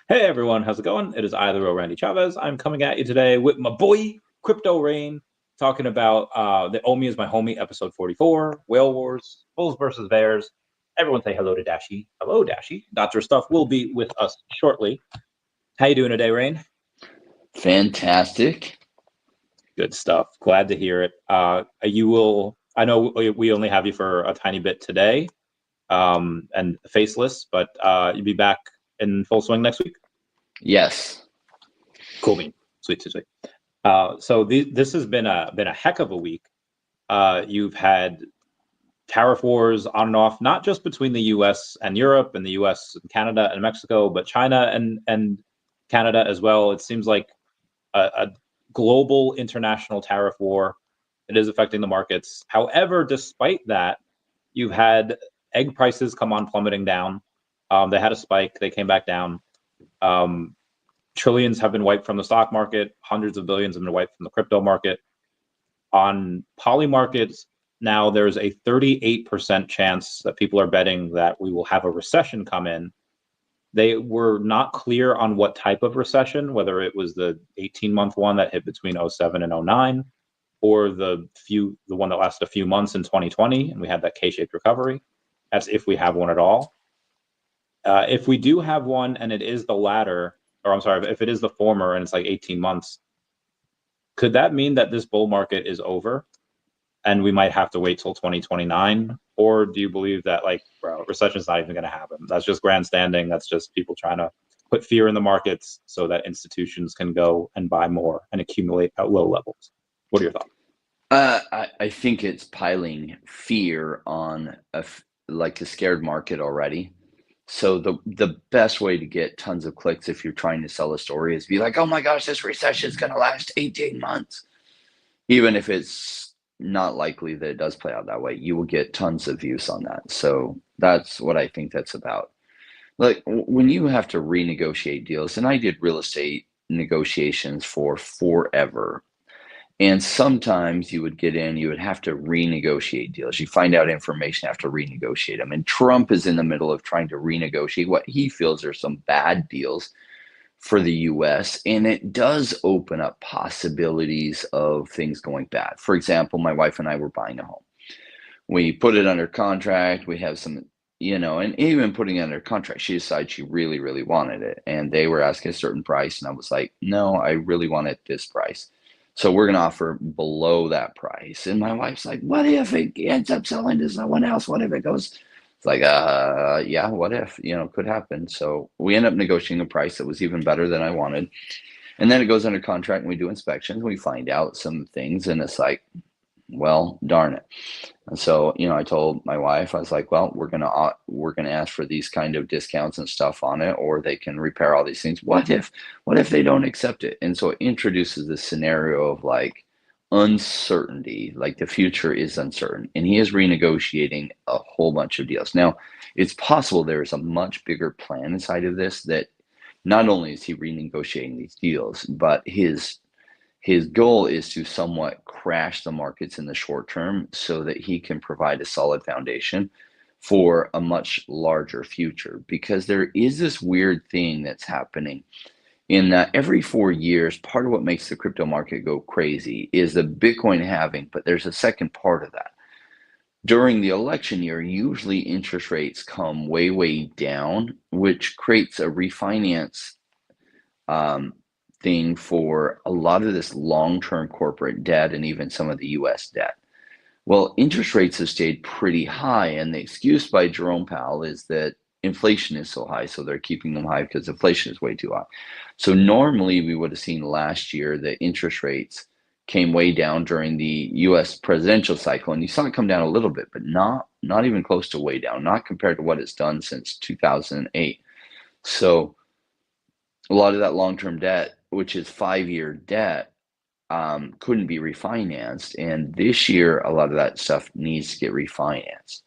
Hey everyone, how's it going? It is I, the real Randy Chavez. I'm coming at you today with my boy Crypto Rain, talking about the OMI is my homie, episode 44, Whale Wars, Bulls versus Bears. Everyone say hello to Dashi. Hello, Dashi. Dr. Stuff will be with us shortly. How you doing today, Rain? Fantastic. Good stuff. Glad to hear it. I know we only have you for a tiny bit today, and faceless, but you'll be back in full swing next week. Yes. Cool bean. Sweet. So this has been a heck of a week. You've had tariff wars on and off, not just between the U.S. and Europe and the U.S. and Canada and Mexico, but China and Canada as well. It seems like a global international tariff war. It is affecting the markets. However, despite that, you've had egg prices come on plummeting down. They had a spike. They came back down. Trillions have been wiped from the stock market. Hundreds of billions have been wiped from the crypto market. On poly markets, now there's a 38% chance that people are betting that we will have a recession come in. They were not clear on what type of recession, whether it was the 18-month one that hit between 07 and 09, or the one that lasted a few months in 2020, and we had that K-shaped recovery. That's if we have one at all. If we do have one and it is the latter, or I'm sorry, if it is the former and it's like 18 months, could that mean that this bull market is over and we might have to wait till 2029? Or do you believe that, like, bro, recession's not even going to happen? That's just grandstanding. That's just people trying to put fear in the markets so that institutions can go and buy more and accumulate at low levels. What are your thoughts? I think it's piling fear on a scared market already. So the best way to get tons of clicks if you're trying to sell a story is be like, oh my gosh, this recession is going to last 18 months. Even if it's not likely that it does play out that way, you will get tons of views on that. So that's what I think that's about. Like when you have to renegotiate deals, and I did real estate negotiations for forever. And sometimes you would get in, you would have to renegotiate deals. You find out information, have to renegotiate them. And Trump is in the middle of trying to renegotiate what he feels are some bad deals for the US. And it does open up possibilities of things going bad. For example, my wife and I were buying a home. We put it under contract. We have some, and even putting it under contract, she decided she really, really wanted it. And they were asking a certain price. And I was like, no, I really want it this price. So we're going to offer below that price. And my wife's like, what if it ends up selling to someone else? What if it goes? It's like, yeah, what if, could happen. So we end up negotiating a price that was even better than I wanted. And then it goes under contract and we do inspections. We find out some things and it's like, well, darn it. And so, I told my wife, I was like, well, we're gonna ask for these kind of discounts and stuff on it, or they can repair all these things. What if they don't accept it? And so it introduces this scenario of like uncertainty, like the future is uncertain. And he is renegotiating a whole bunch of deals. Now, it's possible there is a much bigger plan inside of this, that not only is he renegotiating these deals, but his goal is to somewhat crash the markets in the short term so that he can provide a solid foundation for a much larger future. Because there is this weird thing that's happening in that every 4 years, part of what makes the crypto market go crazy is the Bitcoin halving, but there's a second part of that. During the election year, usually interest rates come way, way down, which creates a refinance thing for a lot of this long-term corporate debt and even some of the US debt. Well, interest rates have stayed pretty high, and the excuse by Jerome Powell is that inflation is so high, so they're keeping them high because inflation is way too high. So normally we would have seen last year that interest rates came way down during the US presidential cycle, and you saw it come down a little bit, but not even close to way down, not compared to what it's done since 2008. So a lot of that long-term debt, which is 5-year debt, couldn't be refinanced. And this year, a lot of that stuff needs to get refinanced.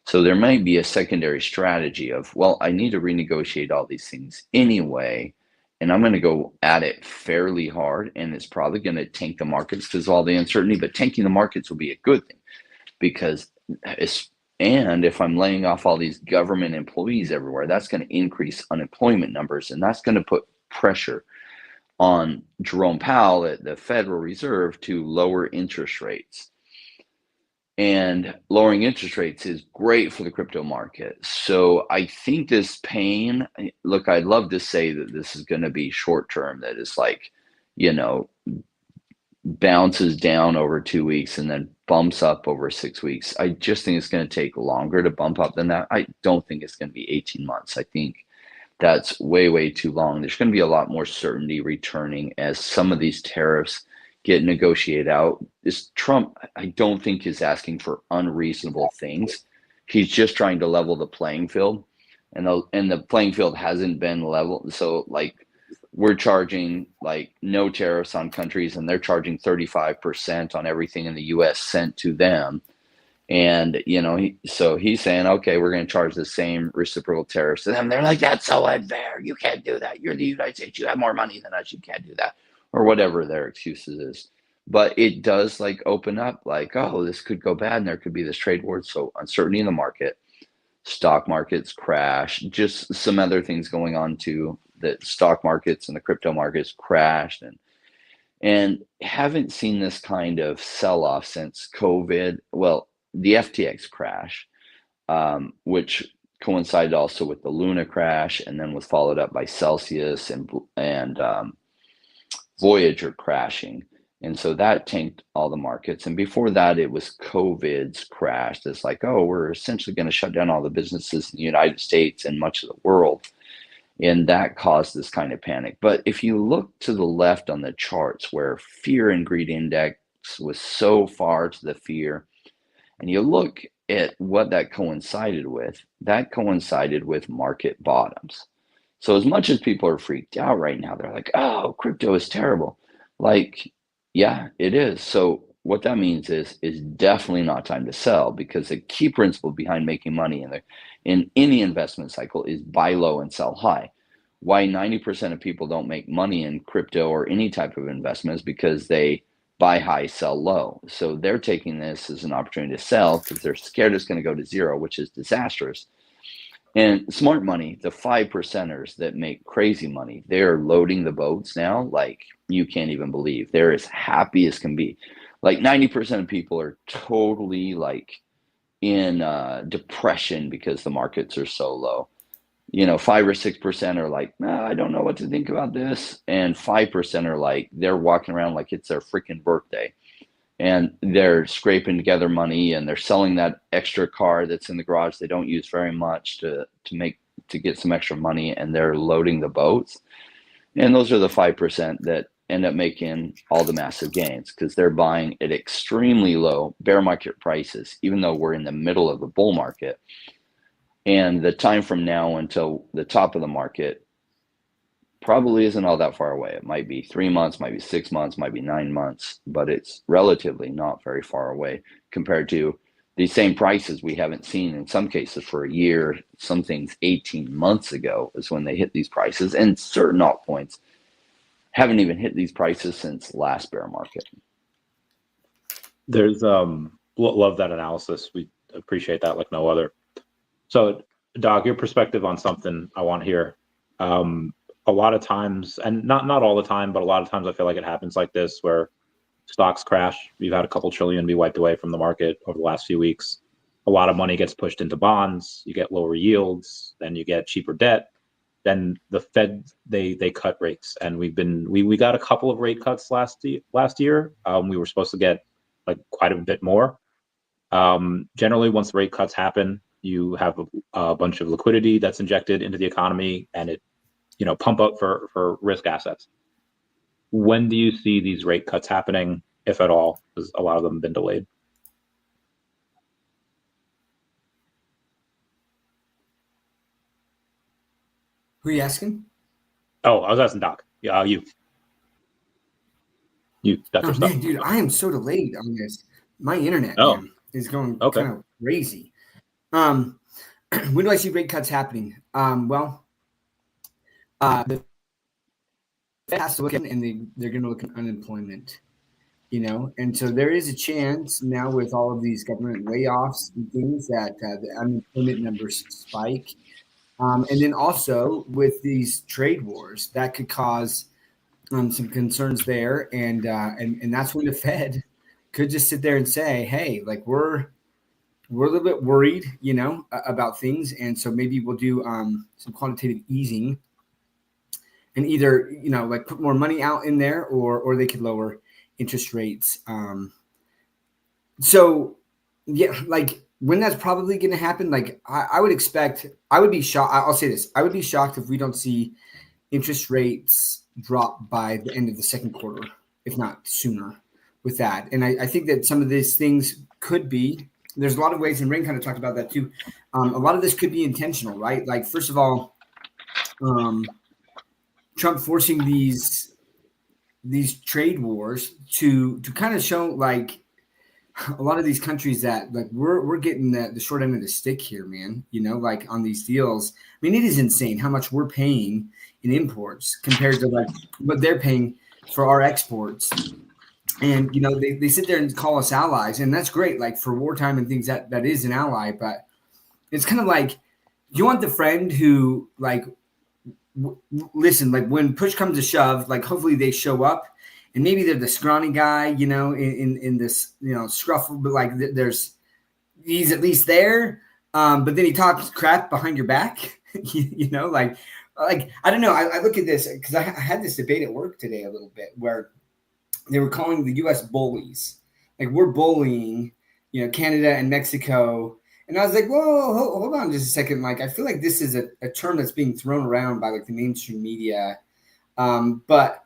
So there might be a secondary strategy of, well, I need to renegotiate all these things anyway, and I'm going to go at it fairly hard, and it's probably going to tank the markets because of all the uncertainty, but tanking the markets will be a good thing because it's And if I'm laying off all these government employees everywhere, that's going to increase unemployment numbers, and that's going to put pressure on Jerome Powell at the Federal Reserve to lower interest rates. And lowering interest rates is great for the crypto market. So I think this pain, look, I'd love to say that this is going to be short term, that it's like, bounces down over 2 weeks and then bumps up over 6 weeks. I just think it's going to take longer to bump up than that. I don't think it's going to be 18 months. I think that's way, way too long. There's going to be a lot more certainty returning as some of these tariffs get negotiated out. Trump, I don't think, is asking for unreasonable things. He's just trying to level the playing field, and the playing field hasn't been leveled. So like, we're charging like no tariffs on countries, and they're charging 35% on everything in the U.S. sent to them. And, so he's saying, okay, we're going to charge the same reciprocal tariffs to them. They're like, that's so unfair. You can't do that. You're the United States. You have more money than us. You can't do that. Or whatever their excuses is. But it does like open up like, oh, this could go bad and there could be this trade war. So uncertainty in the market, stock markets crash, just some other things going on too. The stock markets and the crypto markets crashed, and haven't seen this kind of sell-off since COVID. Well, the FTX crash, which coincided also with the Luna crash, and then was followed up by Celsius and Voyager crashing. And so that tanked all the markets. And before that, it was COVID's crashed. It's like, oh, we're essentially going to shut down all the businesses in the United States and much of the world. And that caused this kind of panic. But if you look to the left on the charts where fear and greed index was so far to the fear, and you look at what that coincided with market bottoms. So as much as people are freaked out right now, they're like, oh, crypto is terrible. Like, yeah, it is. So what that means is definitely not time to sell, because the key principle behind making money in any investment cycle is buy low and sell high. Why 90% of people don't make money in crypto or any type of investment is because they buy high, sell low. So they're taking this as an opportunity to sell because they're scared it's going to go to zero, which is disastrous. And smart money, the 5%ers that make crazy money, they're loading the boats now like you can't even believe. They're as happy as can be. Like 90% of people are totally like in depression because the markets are so low. 5 or 6% are like, I don't know what to think about this. And 5% are like, they're walking around like it's their freaking birthday. And they're scraping together money, and they're selling that extra car that's in the garage they don't use very much to get some extra money, and they're loading the boats. And those are the 5% that end up making all the massive gains because they're buying at extremely low bear market prices, even though we're in the middle of the bull market. And the time from now until the top of the market probably isn't all that far away. It might be 3 months, might be 6 months, might be 9 months, but it's relatively not very far away compared to the same prices we haven't seen in some cases for a year. Some things 18 months ago is when they hit these prices, and certain altcoins haven't even hit these prices since last bear market. There's love that analysis. We appreciate that like no other. So, Doc, your perspective on something I want to hear. A lot of times, and not all the time, but a lot of times I feel like it happens like this where stocks crash. We've had a couple trillion be wiped away from the market over the last few weeks. A lot of money gets pushed into bonds. You get lower yields, then you get cheaper debt. Then the Fed, they cut rates, and we got a couple of rate cuts last year. We were supposed to get like quite a bit more. Generally, once the rate cuts happen, you have a bunch of liquidity that's injected into the economy, and it pump up for risk assets. When do you see these rate cuts happening, if at all? Because a lot of them have been delayed. Who are you asking? Oh, I was asking Doc. Yeah, you. That's your stuff. Man, dude, I am so delayed on this. My internet is going kind of crazy. When do I see rate cuts happening? The Fed has to look at, and they're going to look at unemployment. And so there is a chance now with all of these government layoffs and things that the unemployment numbers spike. And then also with these trade wars, that could cause some concerns there. And that's when the Fed could just sit there and say, hey, like we're a little bit worried, about things. And so maybe we'll do some quantitative easing and either, like put more money out in there or they could lower interest rates. So yeah, like when that's probably going to happen, like I would expect, I would be shocked. I'll say this. I would be shocked if we don't see interest rates drop by the end of the second quarter, if not sooner with that. And I think that some of these things could be, there's a lot of ways, and Rain kind of talked about that too. A lot of this could be intentional, right? Like, first of all, Trump forcing these trade wars to kind of show like a lot of these countries that like we're getting the short end of the stick here, man, like on these deals. I mean, it is insane how much we're paying in imports compared to like what they're paying for our exports. And, they sit there and call us allies, and that's great. Like for wartime and things that is an ally, but it's kind of like, you want the friend who like, listen, like when push comes to shove, like hopefully they show up, and maybe they're the scrawny guy, in this, scruffle, but like he's at least there. But then he talks crap behind your back, like I don't know. I look at this because I had this debate at work today a little bit where they were calling the U.S. bullies. Like we're bullying, Canada and Mexico. And I was like, whoa, hold on just a second. Like, I feel like this is a term that's being thrown around by like the mainstream media. But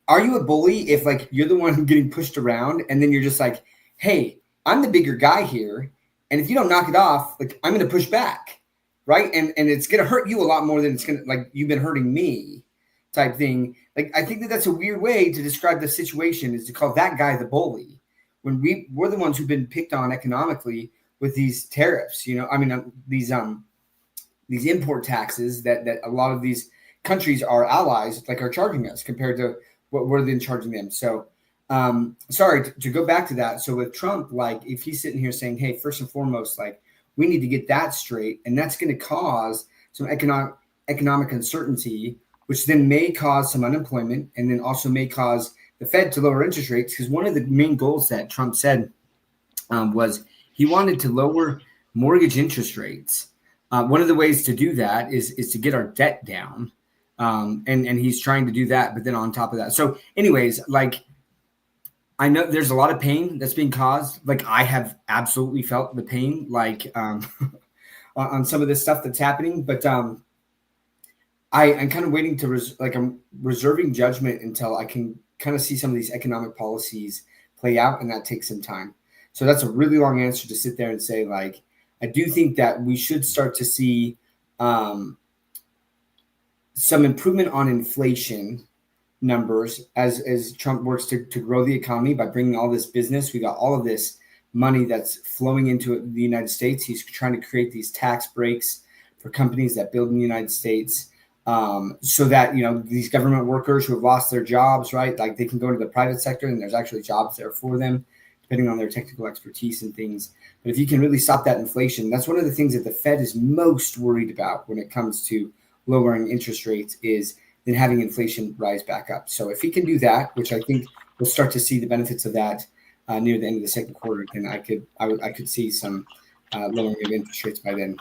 are you a bully if like you're the one getting pushed around and then you're just like, hey, I'm the bigger guy here. And if you don't knock it off, like I'm going to push back. Right. And it's going to hurt you a lot more than it's going to, like, you've been hurting me type thing. Like, I think that's a weird way to describe the situation, is to call that guy the bully when we're the ones who've been picked on economically with these tariffs, these import taxes that a lot of these countries, our allies, like are charging us compared to what we're then charging them. So, sorry to go back to that. So with Trump, like if he's sitting here saying, hey, first and foremost, like we need to get that straight, and that's going to cause some economic uncertainty, which then may cause some unemployment, and then also may cause the Fed to lower interest rates. Because one of the main goals that Trump said was he wanted to lower mortgage interest rates. One of the ways to do that is to get our debt down. And he's trying to do that, but then on top of that. So anyways, like I know there's a lot of pain that's being caused. Like I have absolutely felt the pain, like on some of this stuff that's happening. But I'm kind of waiting to I'm reserving judgment until I can kind of see some of these economic policies play out, and that takes some time. So that's a really long answer to sit there and say, like, I do think that we should start to see some improvement on inflation numbers as Trump works to grow the economy by bringing all this business. We got all of this money that's flowing into the United States. He's trying to create these tax breaks for companies that build in the United States, so that, these government workers who have lost their jobs, right, like they can go into the private sector and there's actually jobs there for them, depending on their technical expertise and things. But if you can really stop that inflation, that's one of the things that the Fed is most worried about when it comes to lowering interest rates, is then having inflation rise back up. So if he can do that, which I think we'll start to see the benefits of that near the end of the second quarter, then I could see some lowering of interest rates by then.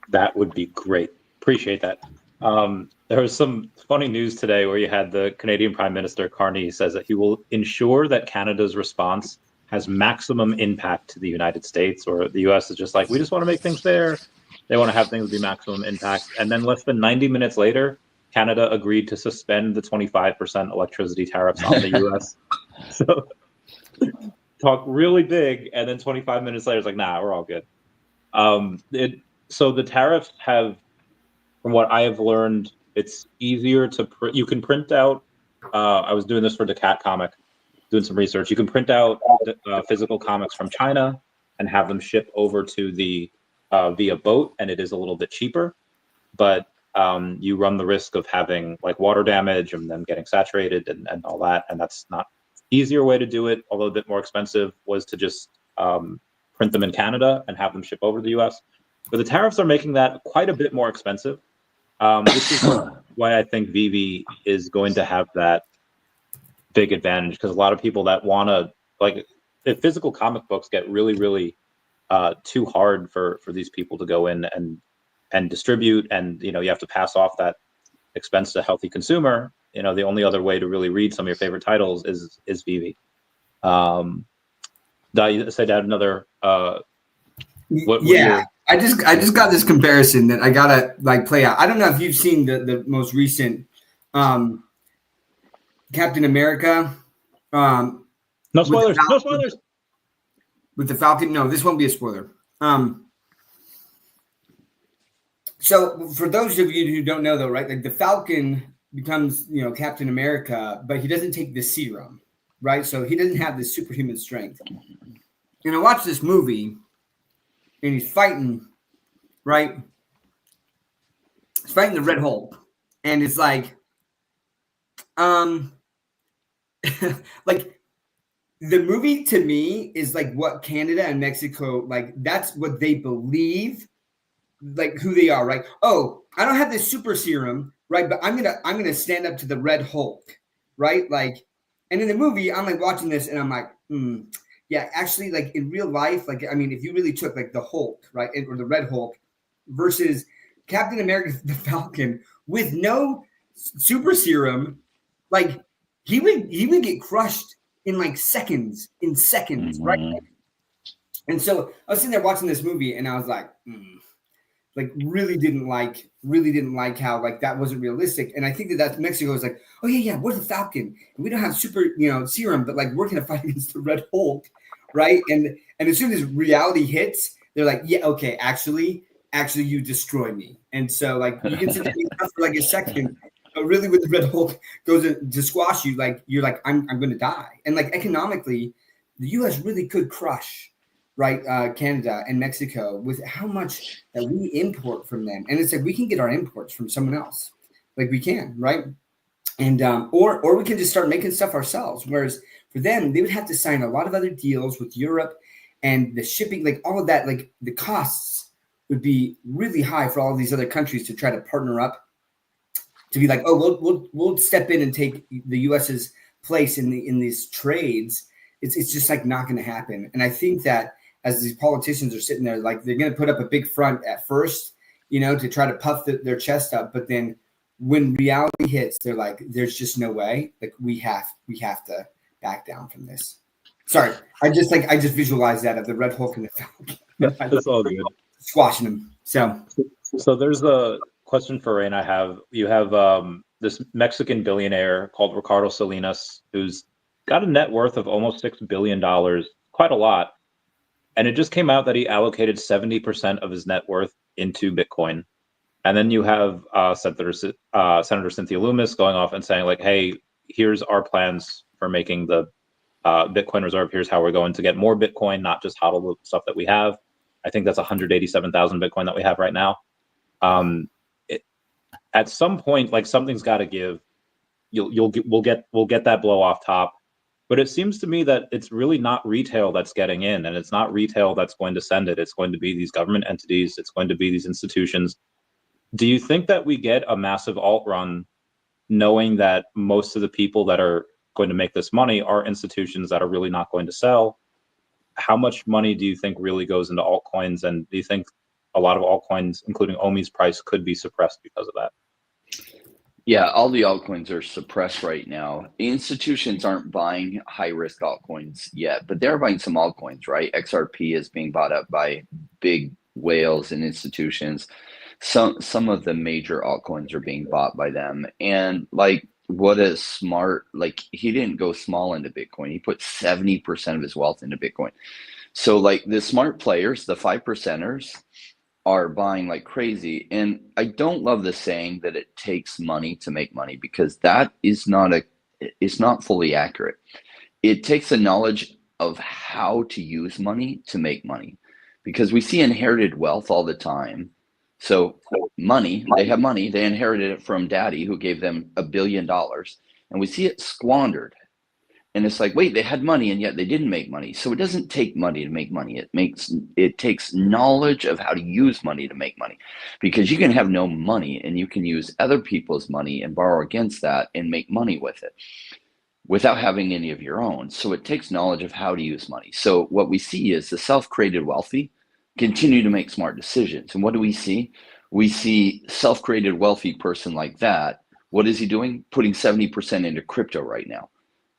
That would be great. Appreciate that. There was some funny news today where you had the Canadian Prime Minister Carney says that he will ensure that Canada's response has maximum impact to the United States, or the US is just like, we just want to make things fair. They want to have things be maximum impact. And then less than 90 minutes later, Canada agreed to suspend the 25% electricity tariffs on the US. So talk really big, and then 25 minutes later, it's like, nah, we're all good. So the tariffs have, from what I have learned, it's easier to print. You can print out. I was doing this for daCAT comic, doing some research. You can print out physical comics from China and have them shipped over to the via boat, and it is a little bit cheaper. But you run the risk of having like water damage and them getting saturated and all that, and that's not easier way to do it, although a bit more expensive, was to just print them in Canada and have them ship over to the US. But the tariffs are making that quite a bit more expensive. Which is why I think VeVe is going to have that big advantage, because a lot of people that want to, like, if physical comic books get really, really too hard for these people to go in and distribute, and you have to pass off that expense to healthy consumer, the only other way to really read some of your favorite titles is VeVe. You said add another I just got this comparison that I gotta play out. I don't know if you've seen the most recent Captain America. No spoilers. No spoilers. With the Falcon, no, this won't be a spoiler. So for those of you who don't know, though, right, like the Falcon becomes Captain America, but he doesn't take the serum, right? So he doesn't have this superhuman strength. And I watched this movie, and he's fighting, right? He's fighting the Red Hulk, and it's like, like the movie to me is like what Canada and Mexico, like that's what they believe, like who they are, right? Oh, I don't have this super serum, right? But I'm gonna stand up to the Red Hulk, right? Like, and in the movie, I'm like watching this, and I'm like, yeah, actually, like in real life, like, I mean, if you really took like the Hulk, right, or the Red Hulk versus Captain America, the Falcon, with no super serum, like he would get crushed in like seconds, right? And so I was sitting there watching this movie, and I was like, like really didn't like how like that wasn't realistic. And I think that Mexico is like, oh yeah, we're the Falcon, and we don't have super serum, but like we're gonna fight against the Red Hulk, right? And as soon as reality hits, they're like, yeah, okay, actually you destroy me. And so like you can sit there for like a second, but really when the Red Hulk goes to squash you, like you're like, I'm gonna die. And like economically, the US really could crush, right, Canada and Mexico with how much that we import from them. And it's like we can get our imports from someone else. Like we can, right? And or we can just start making stuff ourselves. Whereas for them, they would have to sign a lot of other deals with Europe, and the shipping, like all of that, like the costs would be really high for all of these other countries to try to partner up to be like, oh, we'll step in and take the US's place in these trades. It's just like not going to happen. And I think that as these politicians are sitting there, like they're going to put up a big front at first, to try to puff their chest up. But then when reality hits, they're like, there's just no way. Like we have to back down from this. Sorry, I just visualized that of the Red Hulk and the Falcon. That's all good. Squashing them. So there's a question for Rain. You have this Mexican billionaire called Ricardo Salinas, who's got a net worth of almost $6 billion, quite a lot. And it just came out that he allocated 70% of his net worth into Bitcoin. And then you have Senator Cynthia Lummis going off and saying like, hey, here's our plans for making the Bitcoin reserve. Here's how we're going to get more Bitcoin, not just hodl the stuff that we have. I think that's 187,000 Bitcoin that we have right now. At some point, like something's got to give. We'll get that blow off top. But it seems to me that it's really not retail that's getting in, and it's not retail that's going to send it. It's going to be these government entities. It's going to be these institutions. Do you think that we get a massive alt run, knowing that most of the people that are going to make this money are institutions that are really not going to sell? How much money do you think really goes into altcoins? And do you think a lot of altcoins, including OMI's price, could be suppressed because of that? Yeah, all the altcoins are suppressed right now. Institutions aren't buying high-risk altcoins yet, but they're buying some altcoins, right? XRP is being bought up by big whales and institutions. Some of the major altcoins are being bought by them. And like, what a smart, like he didn't go small into Bitcoin. He put 70% of his wealth into Bitcoin. So like the smart players, the 5%ers, are buying like crazy. And I don't love the saying that it takes money to make money, because that is it's not fully accurate. It takes the knowledge of how to use money to make money, because we see inherited wealth all the time. So they have money, they inherited it from daddy who gave them $1 billion, and we see it squandered. And it's like, wait, they had money and yet they didn't make money. So it doesn't take money to make money. It takes knowledge of how to use money to make money, because you can have no money and you can use other people's money and borrow against that and make money with it without having any of your own. So it takes knowledge of how to use money. So what we see is the self-created wealthy continue to make smart decisions. And what do we see? We see self-created wealthy person like that. What is he doing? Putting 70% into crypto right now.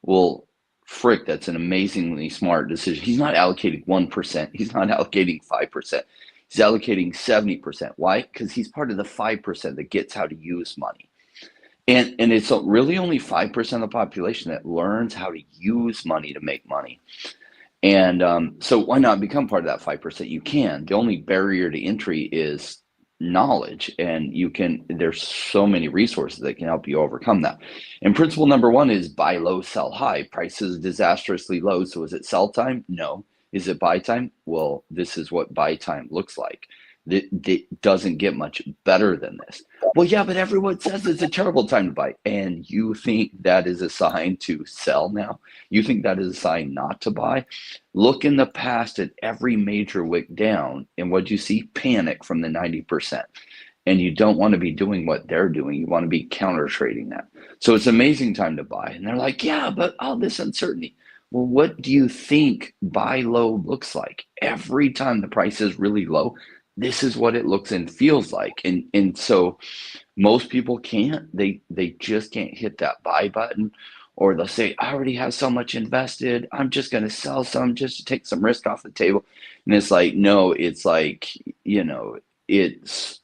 Well, frick, that's an amazingly smart decision. He's not allocating 1%. He's not allocating 5%. He's allocating 70%. Why? Because he's part of the 5% that gets how to use money. And it's really only 5% of the population that learns how to use money to make money. And so why not become part of that 5%? You can. The only barrier to entry is knowledge, and there's so many resources that can help you overcome that. And principle number one is buy low, sell high. Price is disastrously low, so is it sell time? No. Is it buy time? Well, this is what buy time looks like. It doesn't get much better than this. Well, yeah, but everyone says it's a terrible time to buy, and you think that is a sign to sell now? You think that is a sign not to buy? Look in the past at every major wick down, and what you see? Panic from the 90%. And you don't want to be doing what they're doing. You want to be counter trading that. So it's an amazing time to buy. And they're like, yeah, but all this uncertainty. Well, what do you think buy low looks like? Every time the price is really low, this is what it looks and feels like. And so most people can't. They just can't hit that buy button. Or they'll say, I already have so much invested, I'm just going to sell some just to take some risk off the table. And it's like, no, it's like, it's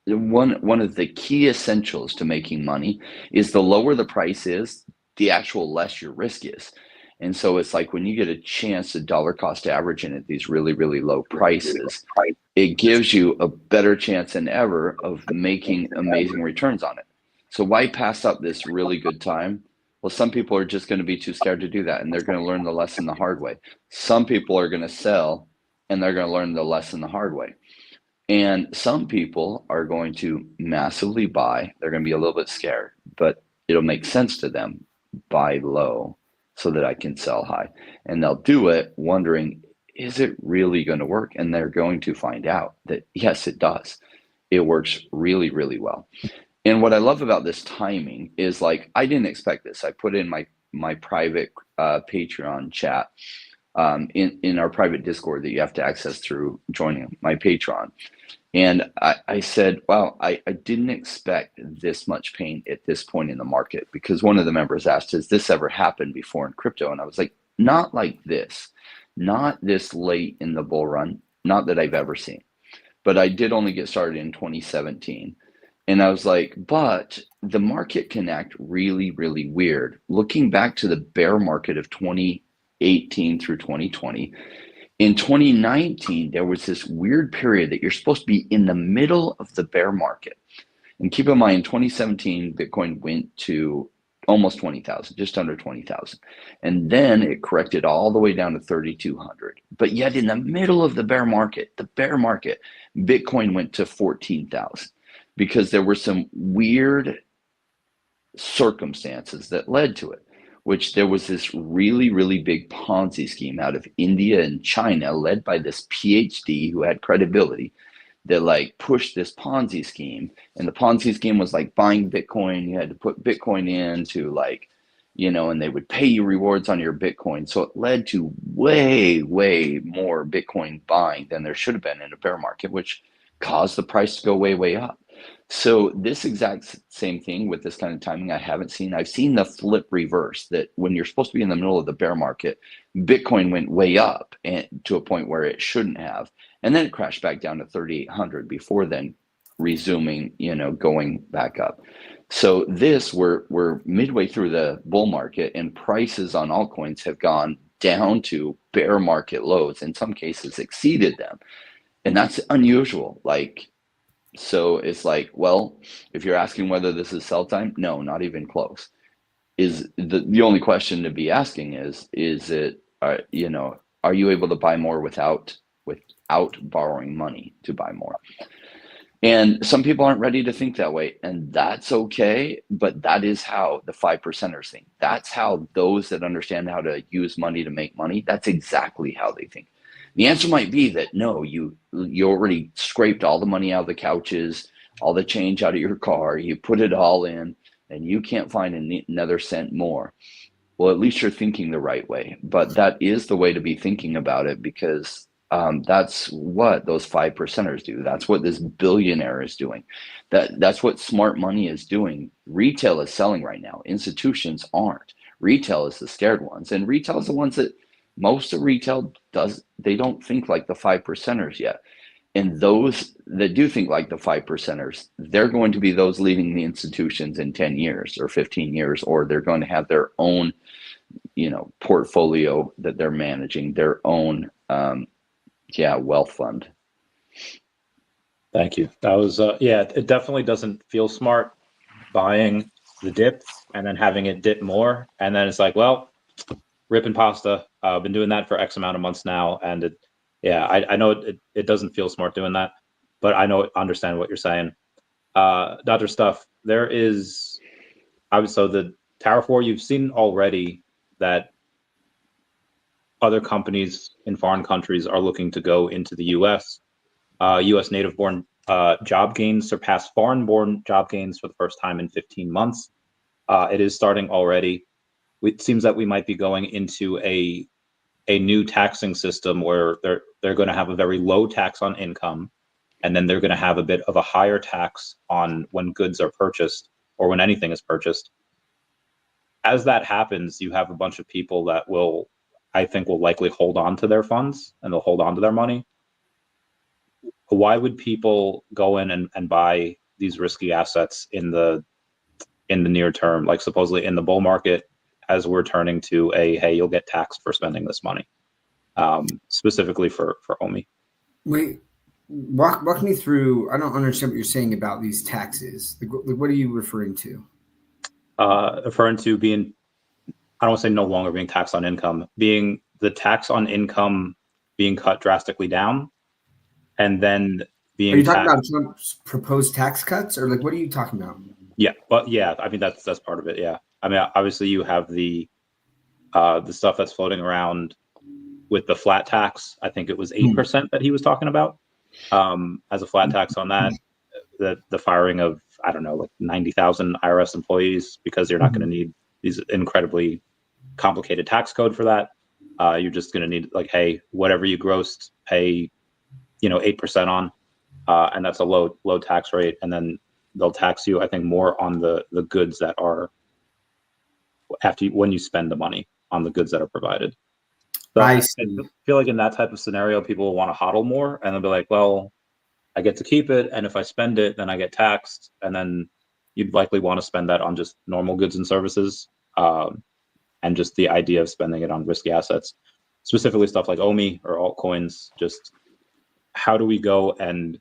one of the key essentials to making money is the lower the price is, the actual less your risk is. And so it's like when you get a chance to dollar cost average in at these really, really low prices, it gives you a better chance than ever of making amazing returns on it. So why pass up this really good time? Well, some people are just going to be too scared to do that, and they're going to learn the lesson the hard way. Some people are going to sell, and they're going to learn the lesson the hard way. And some people are going to massively buy. They're going to be a little bit scared, but it'll make sense to them. Buy low so that I can sell high. And they'll do it wondering, is it really going to work? And they're going to find out that, yes, it does. It works really, really well. And what I love about this timing is, like, I didn't expect this. I put in my private Patreon chat in our private Discord that you have to access through joining my Patreon. And I said, wow, I didn't expect this much pain at this point in the market, because one of the members asked, has this ever happened before in crypto? And I was like, not like this, not this late in the bull run, not that I've ever seen. But I did only get started in 2017. And I was like, but the market can act really, really weird. Looking back to the bear market of 2018 through 2020, in 2019, there was this weird period that you're supposed to be in the middle of the bear market. And keep in mind, 2017, Bitcoin went to almost 20,000, just under 20,000. And then it corrected all the way down to 3,200. But yet in the middle of the bear market, Bitcoin went to 14,000. Because there were some weird circumstances that led to it, which there was this really, really big Ponzi scheme out of India and China led by this PhD who had credibility that like pushed this Ponzi scheme. And the Ponzi scheme was like buying Bitcoin. You had to put Bitcoin in to like, and they would pay you rewards on your Bitcoin. So it led to way, way more Bitcoin buying than there should have been in a bear market, which caused the price to go way, way up. So this exact same thing with this kind of timing I haven't seen. I've seen the flip reverse, that when you're supposed to be in the middle of the bear market, Bitcoin went way up and to a point where it shouldn't have. And then it crashed back down to 3,800 before then resuming, going back up. So we're midway through the bull market, and prices on altcoins have gone down to bear market lows, in some cases exceeded them. And that's unusual. So it's like, well, if you're asking whether this is sell time, no, not even close. Is the only question to be asking is it, are you able to buy more without borrowing money to buy more? And some people aren't ready to think that way, and that's okay. But that is how the 5%ers think. That's how those that understand how to use money to make money, that's exactly how they think. The answer might be that no, you already scraped all the money out of the couches, all the change out of your car, you put it all in, and you can't find another cent more. Well, at least you're thinking the right way. But that is the way to be thinking about it, because that's what those 5%ers do. That's what this billionaire is doing. That's what smart money is doing. Retail is selling right now. Institutions aren't. Retail is the scared ones, and retail is the ones that most of retail does. They don't think like the 5%ers yet. And those that do think like the 5%ers, they're going to be those leading the institutions in 10 years or 15 years, or they're going to have their own, portfolio that they're managing, their own, wealth fund. Thank you. That was, it definitely doesn't feel smart buying the dip and then having it dip more. And then it's like, well, ripping pasta. I've been doing that for X amount of months now. And I know it doesn't feel smart doing that, but understand what you're saying. Dr. Stuff, there is, so the tariff war, you've seen already that other companies in foreign countries are looking to go into the U.S. U.S. native-born job gains surpassed foreign-born job gains for the first time in 15 months. It is starting already. It seems that we might be going into a new taxing system where they're going to have a very low tax on income, and then they're going to have a bit of a higher tax on when goods are purchased or when anything is purchased. As that happens, you have a bunch of people that I think will likely hold on to their funds and they'll hold on to their money. Why would people go in and buy these risky assets in the near term, like supposedly in the bull market, as we're turning to hey, you'll get taxed for spending this money, specifically for OMI? Wait, walk me through. I don't understand what you're saying about these taxes. Like, what are you referring to? Referring to being, I don't want to say no longer being taxed on income, being the tax on income being cut drastically down, and then being. Are you talking about Trump's proposed tax cuts, or like what are you talking about? Yeah, but I mean that's part of it. Yeah, I mean obviously you have the stuff that's floating around with the flat tax. I think it was 8% that he was talking about as a flat tax on that. The firing of, I don't know, like 90,000 IRS employees, because you're not going to need these incredibly complicated tax code for that. You're just going to need like, hey, whatever you grossed, pay 8% on, and that's a low tax rate. And then they'll tax you, I think, more on the goods that are when you spend the money on the goods that are provided. So I feel like in that type of scenario, people will want to hodl more, and they'll be like, well, I get to keep it, and if I spend it, then I get taxed, and then you'd likely want to spend that on just normal goods and services, and just the idea of spending it on risky assets, specifically stuff like OMI or altcoins. Just how do we go and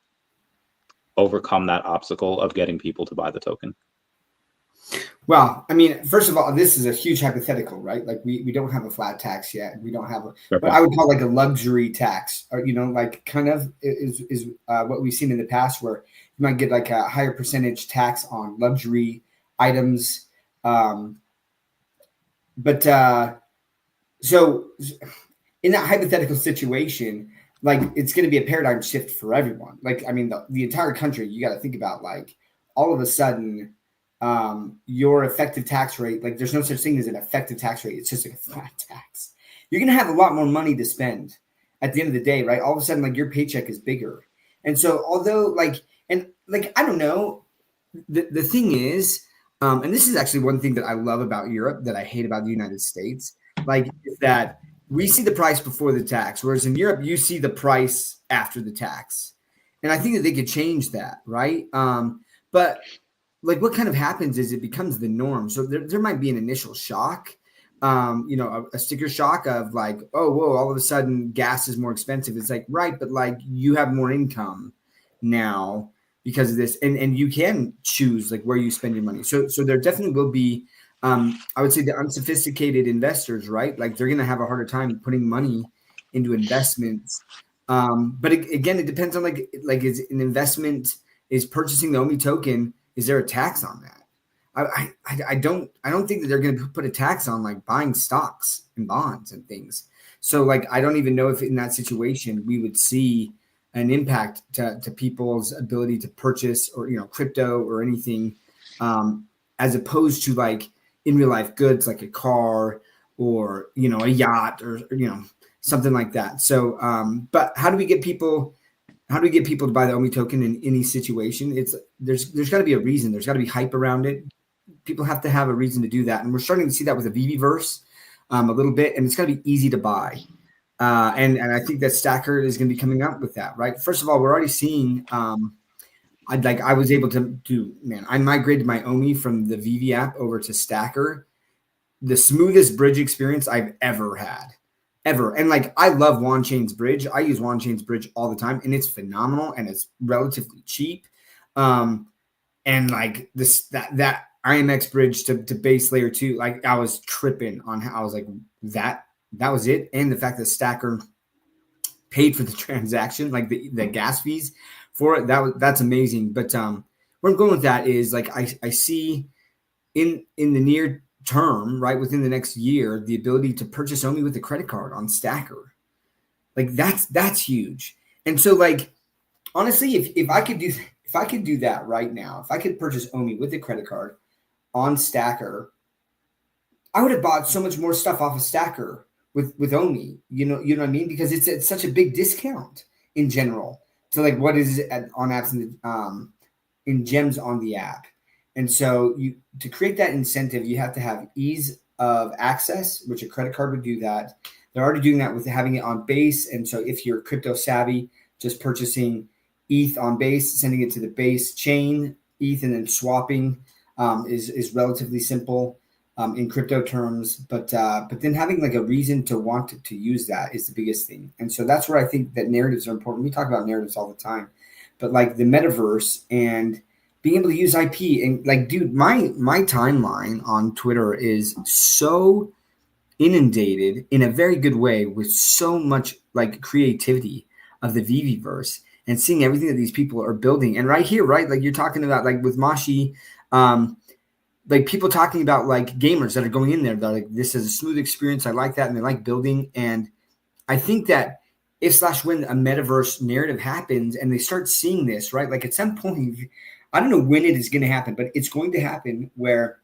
overcome that obstacle of getting people to buy the token? Well, I mean, first of all, this is a huge hypothetical, right? Like we don't have a flat tax yet. We don't have what I would call like a luxury tax, or like kind of is what we've seen in the past, where you might get like a higher percentage tax on luxury items. So in that hypothetical situation, like it's going to be a paradigm shift for everyone. Like, I mean, the entire country, you got to think about, like, all of a sudden, your effective tax rate, like there's no such thing as an effective tax rate. It's just like a flat tax. You're going to have a lot more money to spend at the end of the day, right? All of a sudden, like your paycheck is bigger. And so although I don't know, the thing is, and this is actually one thing that I love about Europe that I hate about the United States, like is that we see the price before the tax, whereas in Europe, you see the price after the tax. And I think that they could change that, right? But like what kind of happens is it becomes the norm. So there might be an initial shock, a sticker shock of like, oh, whoa, all of a sudden gas is more expensive. It's like, right, but like you have more income now because of this. And you can choose like where you spend your money. So there definitely will be, I would say the unsophisticated investors, right? Like they're going to have a harder time putting money into investments. But again, it depends on like is an investment is purchasing the OMI token. Is there a tax on that? I don't think that they're going to put a tax on like buying stocks and bonds and things. So like, I don't even know if in that situation we would see an impact to people's ability to purchase or, crypto or anything, as opposed to like in real life goods, like a car or, a yacht or, something like that. So, but how do we get people to buy the OMI token in any situation? There's got to be a reason. There's got to be hype around it. People have to have a reason to do that. And we're starting to see that with the VeVeVerse a little bit, and it's got to be easy to buy. And I think that Stacker is going to be coming up with that, right? First of all, we're already seeing, I was able to I migrated my OMI from the VeVe app over to Stacker. The smoothest bridge experience I've ever had. Ever. And like, I love OneChain's bridge. I use OneChain's bridge all the time, and it's phenomenal and it's relatively cheap. And like that IMX bridge to base layer 2, like I was tripping on how I was like, that was it. And the fact that Stacker paid for the transaction, like the gas fees for it, that's amazing. But where I'm going with that is like, I see in the near term, right, within the next year, the ability to purchase OMI with a credit card on Stacker. Like that's huge. And so like, honestly, if I could do that right now, if I could purchase OMI with a credit card on Stacker, I would have bought so much more stuff off of Stacker with OMI. You know what I mean? Because it's such a big discount in general. So like, what is it on apps in gems on the app? And so to create that incentive, you have to have ease of access, which a credit card would do that. They're already doing that with having it on Base. And so if you're crypto savvy, just purchasing ETH on Base, sending it to the Base chain, ETH, and then swapping is relatively simple in crypto terms. But then having like a reason to want to use that is the biggest thing. And so that's where I think that narratives are important. We talk about narratives all the time, but like the metaverse and being able to use IP, and like, dude, my timeline on Twitter is so inundated in a very good way with so much like creativity of the VeVeVerse and seeing everything that these people are building. And right here, right, like you're talking about like with Mashi, like people talking about like gamers that are going in there, they're like, this is a smooth experience. I like that. And they like building. And I think that when a metaverse narrative happens and they start seeing this, right, like at some point, I don't know when it is going to happen, but it's going to happen where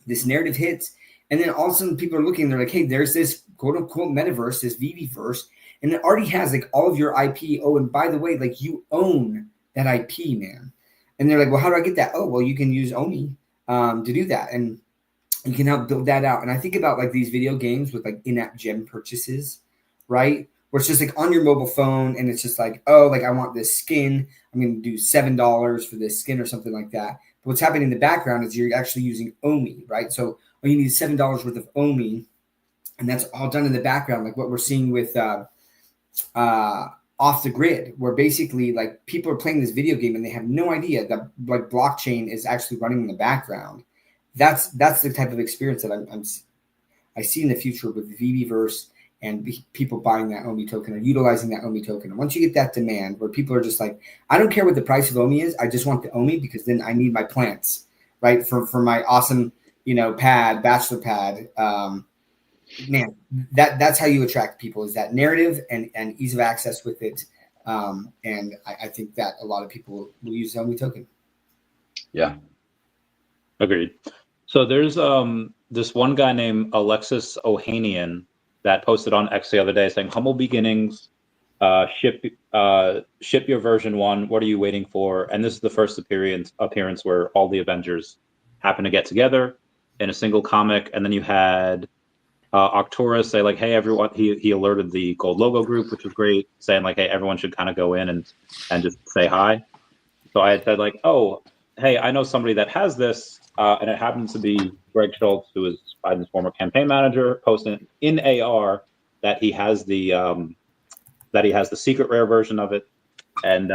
this narrative hits. And then all of a sudden people are looking, they're like, hey, there's this quote unquote metaverse, this VeVeVerse, and it already has like all of your IP. Oh, and by the way, like you own that IP, man. And they're like, well, how do I get that? Oh, well, you can use OMI to do that. And you can help build that out. And I think about like these video games with like in-app gem purchases, right? Where it's just like on your mobile phone and it's just like, oh, like I want this skin. I'm going to do $7 for this skin or something like that. But what's happening in the background is you're actually using OMI, right? So you need $7 worth of OMI, and that's all done in the background, like what we're seeing with Off the Grid, where basically like people are playing this video game and they have no idea that like blockchain is actually running in the background. That's the type of experience that I see in the future with VeVeVerse and people buying that OMI token or utilizing that OMI token. And once you get that demand where people are just like, I don't care what the price of OMI is, I just want the OMI because then I need my plants, right? For my awesome, bachelor pad. Man, that's how you attract people, is that narrative and ease of access with it. And I think that a lot of people will use the OMI token. Yeah. Agreed. So there's this one guy named Alexis Ohanian that posted on X the other day saying, humble beginnings, ship your version 1. What are you waiting for? And this is the first appearance where all the Avengers happen to get together in a single comic. And then you had Arcturus say like, hey, everyone, he alerted the Gold Logo group, which was great, saying like, hey, everyone should kind of go in and just say hi. So I had said like, oh, hey, I know somebody that has this, and it happens to be Greg Schultz, who is Biden's former campaign manager, posting in AR that he has the secret rare version of it. And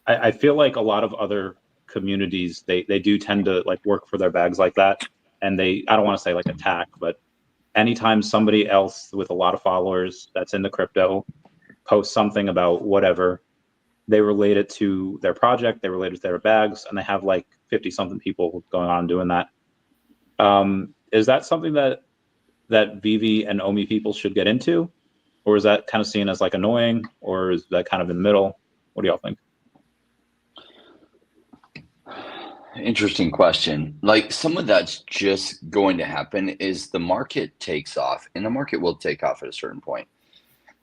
I feel like a lot of other communities, they do tend to like work for their bags like that. And I don't want to say like attack, but anytime somebody else with a lot of followers that's in the crypto posts something about whatever, they relate it to their project, they relate it to their bags, and they have like 50 something people going on doing that. Is that something that VeVe and OMI people should get into, or is that kind of seen as like annoying, or is that kind of in the middle? What do y'all think? Interesting question. Like, some of that's just going to happen is the market takes off, and the market will take off at a certain point.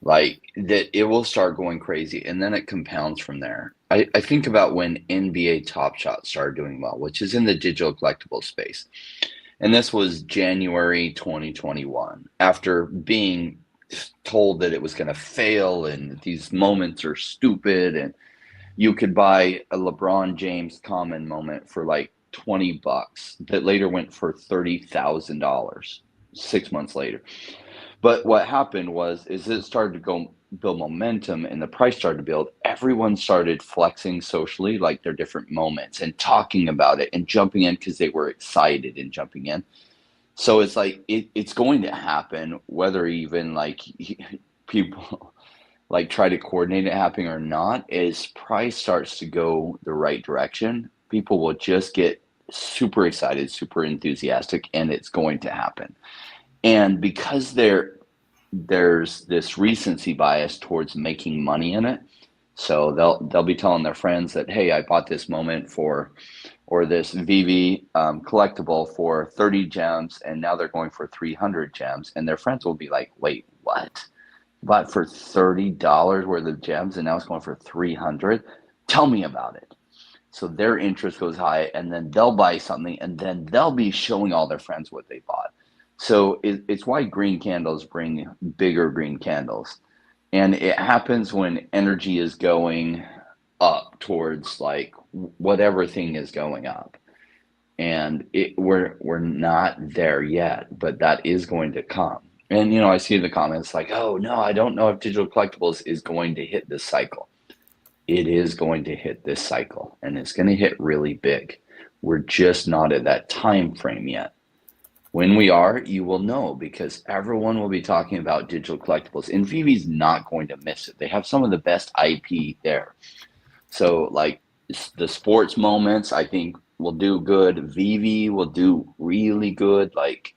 Like, that it will start going crazy, and then it compounds from there. I think about when NBA Top Shot started doing well, which is in the digital collectible space. And this was January 2021, after being told that it was going to fail and these moments are stupid, and you could buy a LeBron James common moment for like $20 that later went for $30,000 6 months later. But what happened was it started to go build momentum, and the price started to build. Everyone started flexing socially, like their different moments, and talking about it and jumping in because they were excited and jumping in. So it's like it's going to happen, whether even like people like try to coordinate it happening or not. As price starts to go the right direction, people will just get super excited, super enthusiastic, and it's going to happen. And because there's this recency bias towards making money in it, so they'll be telling their friends that, hey, I bought this moment or this VeVe collectible for 30 gems, and now they're going for 300 gems, and their friends will be like, wait, what? You bought for $30 worth of gems, and now it's going for 300? Tell me about it. So their interest goes high, and then they'll buy something, and then they'll be showing all their friends what they bought. So it's why green candles bring bigger green candles. And it happens when energy is going up towards like whatever thing is going up. And we're not there yet, but that is going to come. And, I see the comments like, oh, no, I don't know if digital collectibles is going to hit this cycle. It is going to hit this cycle, and it's going to hit really big. We're just not at that time frame yet. When we are, you will know, because everyone will be talking about digital collectibles, and VeVe's not going to miss it. They have some of the best IP there. So like the sports moments, I think will do good. VeVe will do really good. Like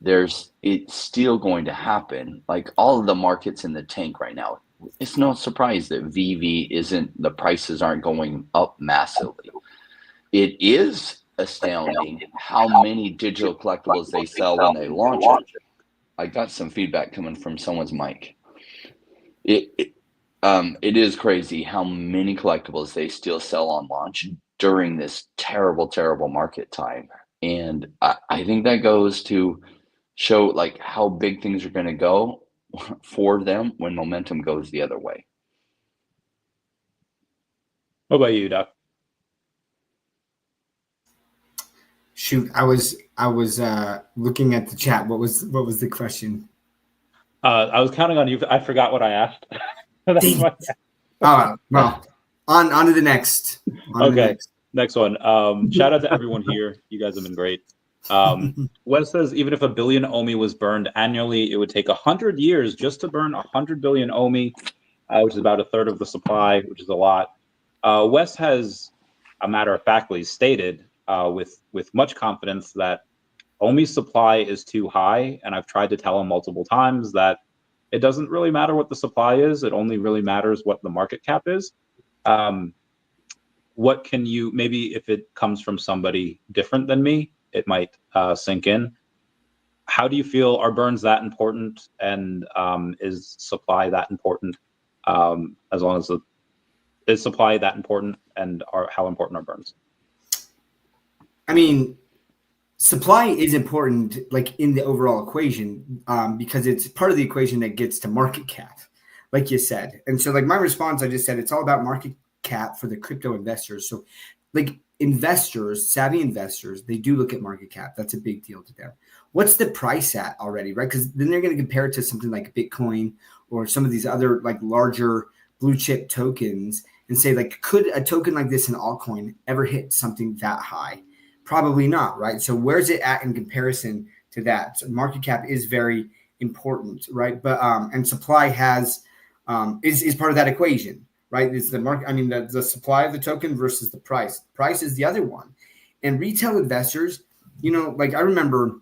it's still going to happen. Like all of the markets in the tank right now. It's no surprise that VeVe the prices aren't going up massively. It is astounding how many digital collectibles they sell when they launch it. I got some feedback coming from someone's mic. It is crazy how many collectibles they still sell on launch during this terrible, terrible market time. And I think that goes to show like how big things are going to go for them when momentum goes the other way. What about you, Doc? Shoot, I was looking at the chat. What was the question? I was counting on you. I forgot what I asked. Oh, well, on to the next. Okay, next one. Shout out to everyone here. You guys have been great. Wes says, even if 1 billion OMI was burned annually, it would take 100 years just to burn 100 billion OMI, which is about a third of the supply, which is a lot. Wes has, a matter of factly, stated with much confidence that OMI's supply is too high, and I've tried to tell him multiple times that it doesn't really matter what the supply is. It only really matters what the market cap is. What can you, maybe if it comes from somebody different than me, it might sink in. How do you feel? Are burns that important? And is supply that important? As long as is supply that important, and how important are burns? I mean, supply is important, like in the overall equation, because it's part of the equation that gets to market cap, like you said. And so, like my response, I just said it's all about market cap for the crypto investors. So, like investors, savvy investors, they do look at market cap. That's a big deal to them. What's the price at already, right? Because then they're going to compare it to something like Bitcoin or some of these other like larger blue chip tokens and say, like, could a token like this in altcoin ever hit something that high? Probably not, right? So where's it at in comparison to that? So market cap is very important, right? But and supply is part of that equation, right? It's the market. I mean, the supply of the token versus the price. Price is the other one. And retail investors, you know, like I remember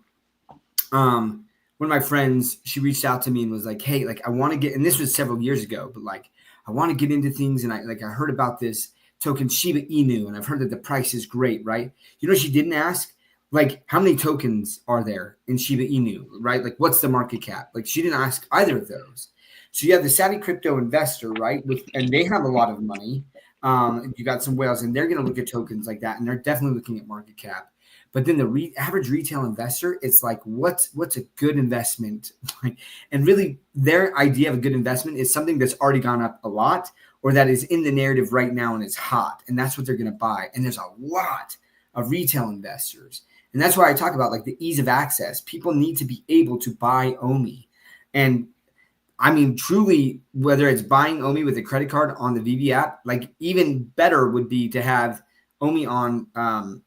one of my friends, she reached out to me and was like, hey, like I want to get, and this was several years ago, but like I want to get into things. And I heard about this token Shiba Inu, and I've heard that the price is great, right? You know, she didn't ask, like, how many tokens are there in Shiba Inu, right? Like, what's the market cap? Like, she didn't ask either of those. So you have the savvy crypto investor, right? And they have a lot of money. You got some whales, and they're going to look at tokens like that, and they're definitely looking at market cap. But then the average retail investor, it's like, what's a good investment? And really, their idea of a good investment is something that's already gone up a lot, or that is in the narrative right now and it's hot, and that's what they're going to buy. And there's a lot of retail investors. And that's why I talk about like the ease of access. People need to be able to buy OMI. And I mean, truly, whether it's buying OMI with a credit card on the VeVe app, like even better would be to have OMI on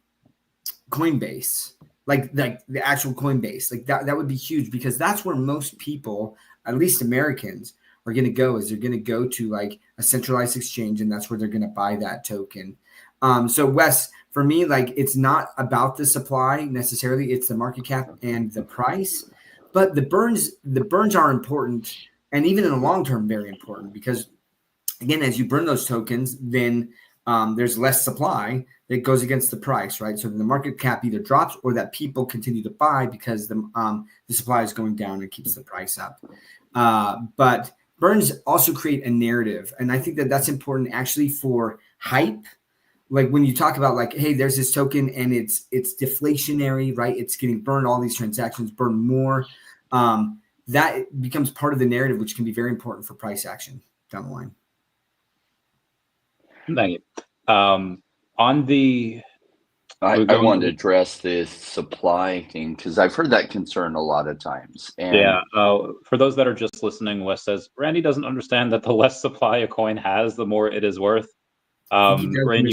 Coinbase, like the actual Coinbase. Like that would be huge, because that's where most people, at least Americans, are going to go. Is they're going to go to like a centralized exchange, and that's where they're going to buy that token. So Wes, for me, like it's not about the supply necessarily; it's the market cap and the price. But the burns are important, and even in the long term, very important, because again, as you burn those tokens, then there's less supply that goes against the price, right? So the market cap either drops, or that people continue to buy because the supply is going down and keeps the price up. But burns also create a narrative, and I think that that's important actually for hype. Like when you talk about like, hey, there's this token and it's deflationary, right? It's getting burned. All these transactions burn more. That becomes part of the narrative, which can be very important for price action down the line. Thank you. On the, I want to address this supply thing, because I've heard that concern a lot of times. And yeah, for those that are just listening, Wes says Randy doesn't understand that the less supply a coin has, the more it is worth. Randy,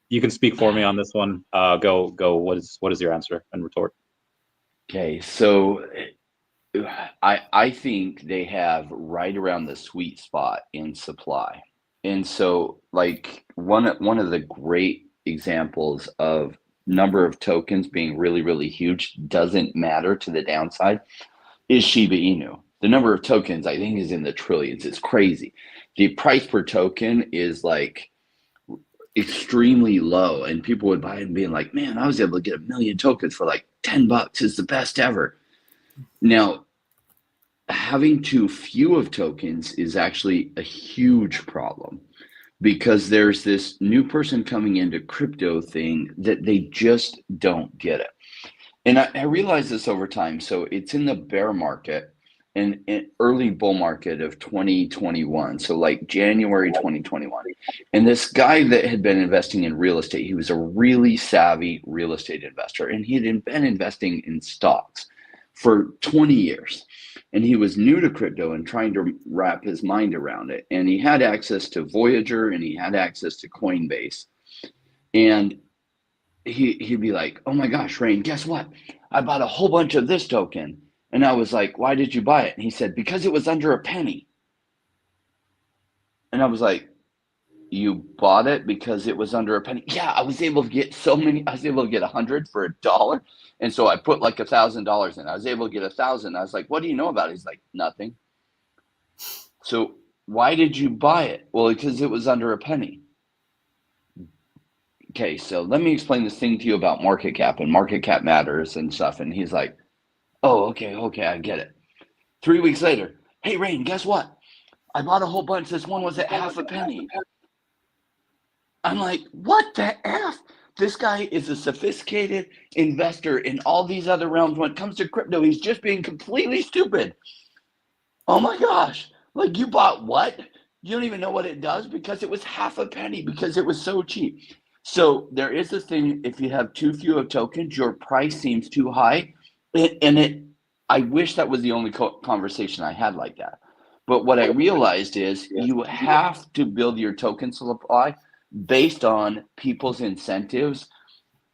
you can speak for me on this one. Go. What is your answer and retort? Okay, so I think they have right around the sweet spot in supply. And so like one of the great examples of number of tokens being really, really huge, doesn't matter to the downside, is Shiba Inu. The number of tokens, I think, is in the trillions. It's crazy. The price per token is like extremely low, and people would buy it and being like, man, I was able to get 1 million tokens for like $10. It's the best ever. Now, having too few of tokens is actually a huge problem, because there's this new person coming into crypto thing that they just don't get it. And I realized this over time. So it's in the bear market and early bull market of 2021. So like January 2021. And this guy that had been investing in real estate, he was a really savvy real estate investor, and he had been investing in stocks for 20 years. And he was new to crypto and trying to wrap his mind around it. And he had access to Voyager, and he had access to Coinbase. And he'd be like, oh my gosh, Rain, guess what? I bought a whole bunch of this token. And I was like, why did you buy it? And he said, because it was under a penny. And I was like, you bought it because it was under a penny? Yeah, I was able to get so many. I was able to get 100 for $1. And so I put like $1,000 in. I was able to get 1,000. I was like, what do you know about it? He's like, nothing. So why did you buy it? Well, because it was under a penny. Okay, so let me explain this thing to you about market cap, and market cap matters and stuff. And he's like, oh, okay, I get it. 3 weeks later, hey, Rain, guess what? I bought a whole bunch. This one was at half a penny. I'm like, what the F? This guy is a sophisticated investor in all these other realms. When it comes to crypto, he's just being completely stupid. Oh my gosh. Like, you bought what? You don't even know what it does, because it was half a penny, because it was so cheap. So there is a thing, if you have too few of tokens, your price seems too high. I wish that was the only conversation I had like that. But what I realized is you have to build your token supply based on people's incentives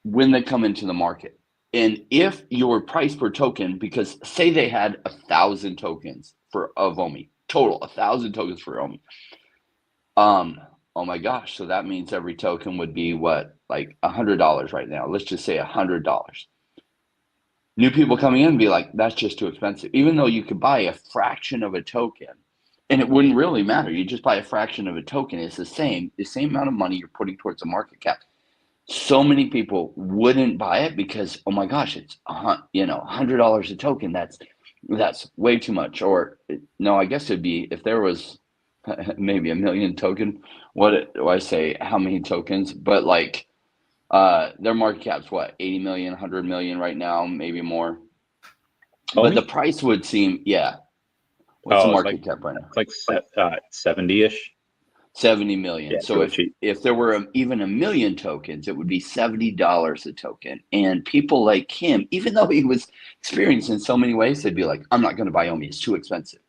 when they come into the market. And if your price per token, because say they had 1,000 tokens of OMI, total 1,000 tokens for OMI, Oh my gosh. So that means every token would be what, like $100 right now. Let's just say $100. New people coming in and be like, that's just too expensive. Even though you could buy a fraction of a token and it wouldn't really matter. You just buy a fraction of a token. It's the same amount of money you're putting towards a market cap. So many people wouldn't buy it because, oh my gosh, it's $100 a token. That's way too much. Or no, I guess it'd be if there was maybe a million token. What do I say? How many tokens? But like their market cap's what, 80 million, 100 million right now, maybe more. But the price would seem, yeah. What's the market cap right now? It's like 70-ish. 70 million. Yeah, so if there were even a million tokens, it would be $70 a token. And people like him, even though he was experienced in so many ways, they'd be like, I'm not going to buy OMI. It's too expensive.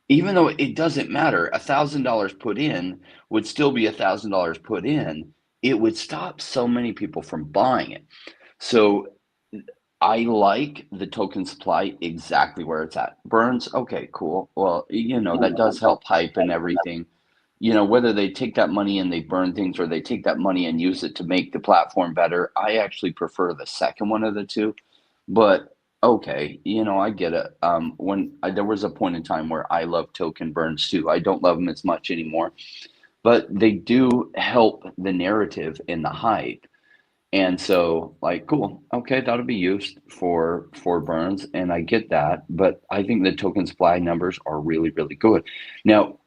Even though it doesn't matter, $1,000 put in would still be $1,000 put in. It would stop so many people from buying it. So I like the token supply exactly where it's at. Burns, okay, cool. Well, that does help hype and everything. Whether they take that money and they burn things or they take that money and use it to make the platform better, I actually prefer the second one of the two. But okay, I get it. There was a point in time where I loved token burns too. I don't love them as much anymore, but they do help the narrative and the hype. And so like, cool, okay, that'll be used for burns. And I get that, but I think the token supply numbers are really, really good. Now,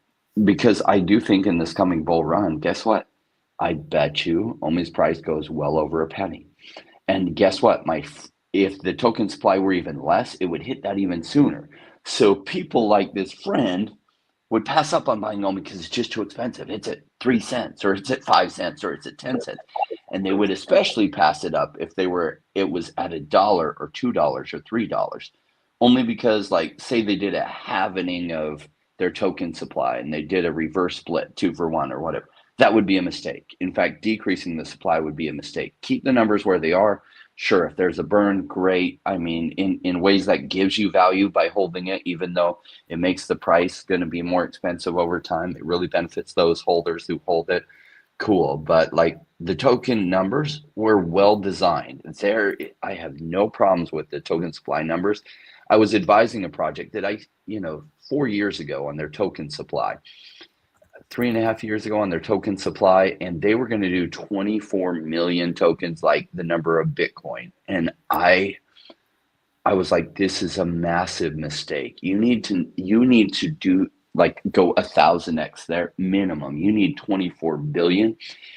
because I do think in this coming bull run, guess what? I bet you OMI's price goes well over a penny. And guess what? If the token supply were even less, it would hit that even sooner. So people like this friend would pass up on buying OMI because it's just too expensive. It's at 3 cents or it's at 5 cents or it's at 10 cents. And they would especially pass it up if it was at $1 or $2 or $3. Only because, like, say they did a halvening of their token supply and they did a reverse split 2-for-1 or whatever, that would be a mistake. In fact, decreasing the supply would be a mistake. Keep the numbers where they are. Sure, if there's a burn, great. I mean, in ways that gives you value by holding it, even though it makes the price going to be more expensive over time, it really benefits those holders who hold it. Cool. But like the token numbers were well designed. I have no problems with the token supply numbers. I was advising a project that 4 years ago on their token supply, 3.5 years ago on their token supply, and they were going to do 24 million tokens, like the number of Bitcoin. And I was like, this is a massive mistake. You need to do go 1,000x there minimum. You need 24 billion,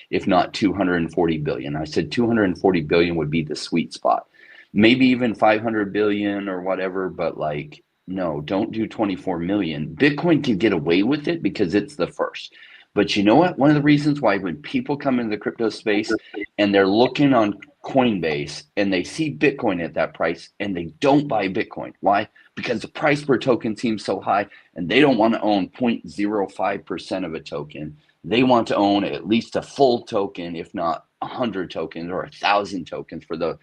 if not 240 billion. I said 240 billion would be the sweet spot. Maybe even 500 billion or whatever, but like, no, don't do 24 million. Bitcoin can get away with it because it's the first. But you know what? One of the reasons why when people come into the crypto space and they're looking on Coinbase and they see Bitcoin at that price and they don't buy Bitcoin. Why? Because the price per token seems so high and they don't want to own 0.05% of a token. They want to own at least a full token, if not 100 tokens or 1,000 tokens for the,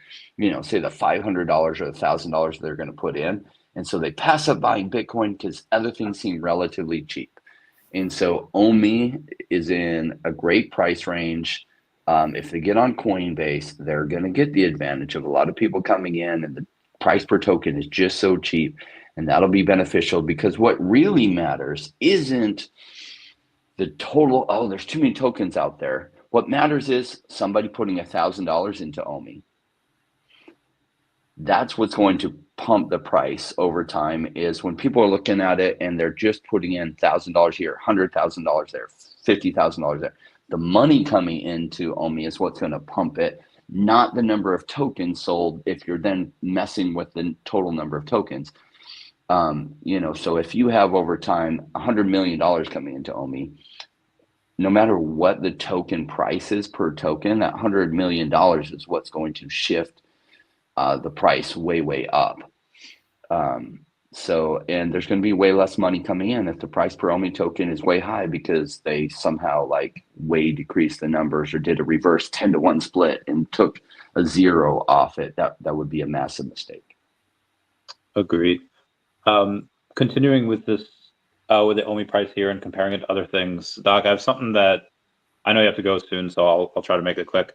say the $500 or $1,000 they're going to put in. And so they pass up buying Bitcoin because other things seem relatively cheap. And so OMI is in a great price range. If they get on Coinbase, they're going to get the advantage of a lot of people coming in, and the price per token is just so cheap. And that'll be beneficial because what really matters isn't the total, there's too many tokens out there. What matters is somebody putting $1,000 into OMI. That's what's going to pump the price over time, is when people are looking at it and they're just putting in $1,000 here, $100,000 there, $50,000 there. The money coming into OMI is what's going to pump it, not the number of tokens sold if you're then messing with the total number of tokens. So if you have over time $100 million coming into OMI, no matter what the token price is per token, that $100 million is what's going to shift the price way up. And there's going to be way less money coming in if the price per OMI token is way high because they somehow way decreased the numbers or did a reverse 10-to-1 split and took a zero off it. That would be a massive mistake. Agreed. Continuing with this with the OMI price here and comparing it to other things. Doc, I have something that I know you have to go soon, so I'll try to make it quick.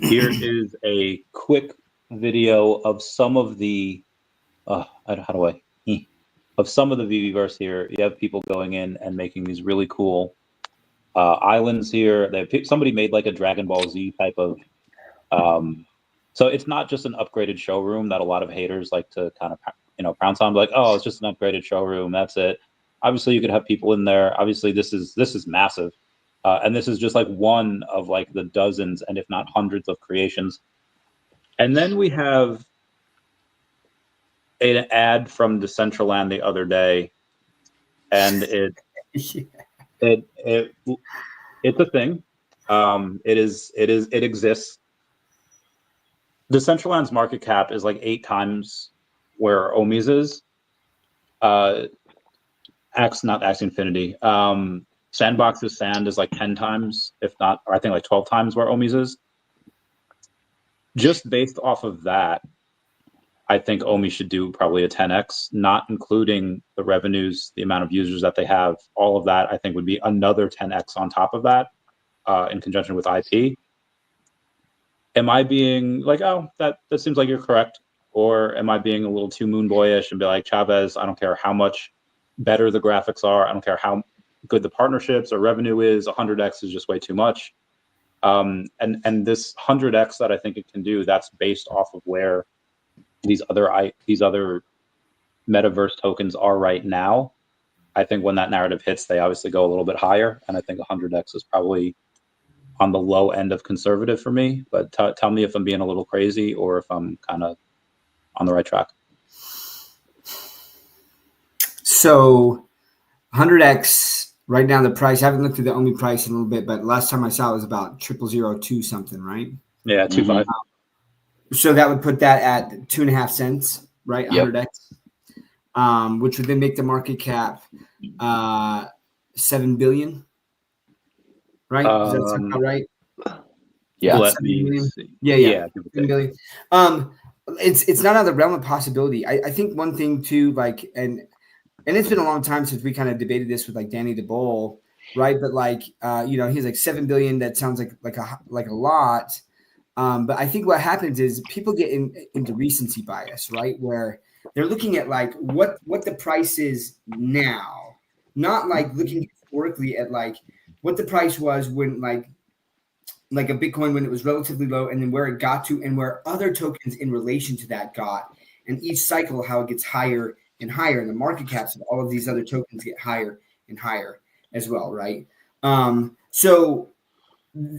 Here is a quick video of some of the of some of the VeVeVerse here. You have people going in and making these really cool islands here. Somebody made like a Dragon Ball Z type of so it's not just an upgraded showroom that a lot of haters like to kind of pounce on, like, oh, it's just an upgraded showroom, that's it. Obviously you could have people in there. Obviously this is massive. And this is just like one of like the dozens and if not hundreds of creations. And then we have an ad from Decentraland the other day, and it's a thing. It exists. Decentraland's market cap is like 8 times where OMI's is. Not Axie Infinity. Sandbox's Sand is like 10 times, if not, or I think like 12 times where OMI's is. Just based off of that, I think OMI should do probably a 10x, not including the revenues, the amount of users that they have, all of that, I think would be another 10x on top of that in conjunction with IP. Am I being like, oh, that seems like you're correct? Or am I being a little too moon boyish and be like, Chavez, I don't care how much better the graphics are. I don't care how good the partnerships or revenue is. 100x is just way too much. And this 100x that I think it can do, that's based off of where these other metaverse tokens are right now. I think when that narrative hits, they obviously go a little bit higher, and I think 100x is probably on the low end of conservative for me. But tell me if I'm being a little crazy or if I'm kind of on the right track. So 100x right now, the price, I haven't looked at the OMI price in a little bit, but last time I saw it was about 0002 something, right? Yeah, 2.5. So that would put that at 2.5 cents, right? Yep. 100x, which would then make the market cap 7 billion, right? Does that sound about right? Yeah. Let me see. Yeah. 7 billion. It's not out of the realm of possibility. I think one thing too, like, and it's been a long time since we kind of debated this with like Danny DeBoll, right? But like, he's like 7 billion. That sounds like a lot. But I think what happens is people get into recency bias, right? Where they're looking at like what the price is now, not like looking historically at like what the price was when like a Bitcoin when it was relatively low, and then where it got to and where other tokens in relation to that got, and each cycle how it gets higher and higher, and the market caps of all of these other tokens get higher and higher as well, right? So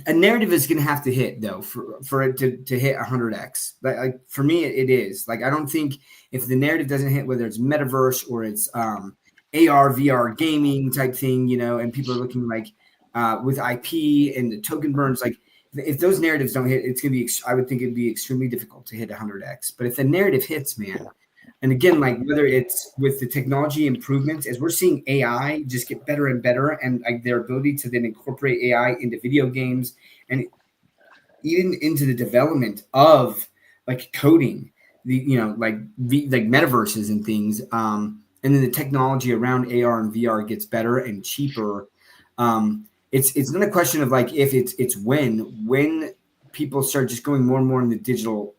a narrative is going to have to hit though for it to hit 100x. Like for me, it is like, I don't think if the narrative doesn't hit, whether it's metaverse or it's AR, VR gaming type thing, and people are looking like with IP and the token burns, like if those narratives don't hit, it's going to be, I would think it'd be extremely difficult to hit 100x. But if the narrative hits, man, and again, like whether it's with the technology improvements, as we're seeing AI just get better and better, and like their ability to then incorporate AI into video games and even into the development of like coding, like metaverses and things, and then the technology around AR and VR gets better and cheaper. It's not a question of like if it's when people start just going more and more in the digital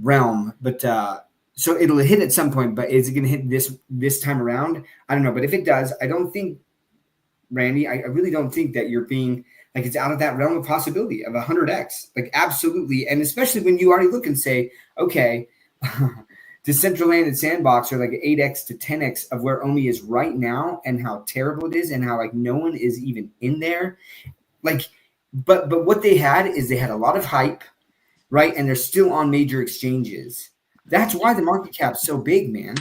realm, but. So it'll hit at some point, but is it going to hit this time around? I don't know. But if it does, I don't think, Randy, I really don't think that you're being like it's out of that realm of possibility of 100x. Like absolutely. And especially when you already look and say, okay, Decentraland and Sandbox are like 8x to 10x of where OMI is right now and how terrible it is and how like no one is even in there. Like, but what they had is they had a lot of hype, right? And they're still on major exchanges. That's why the market cap's so big, man.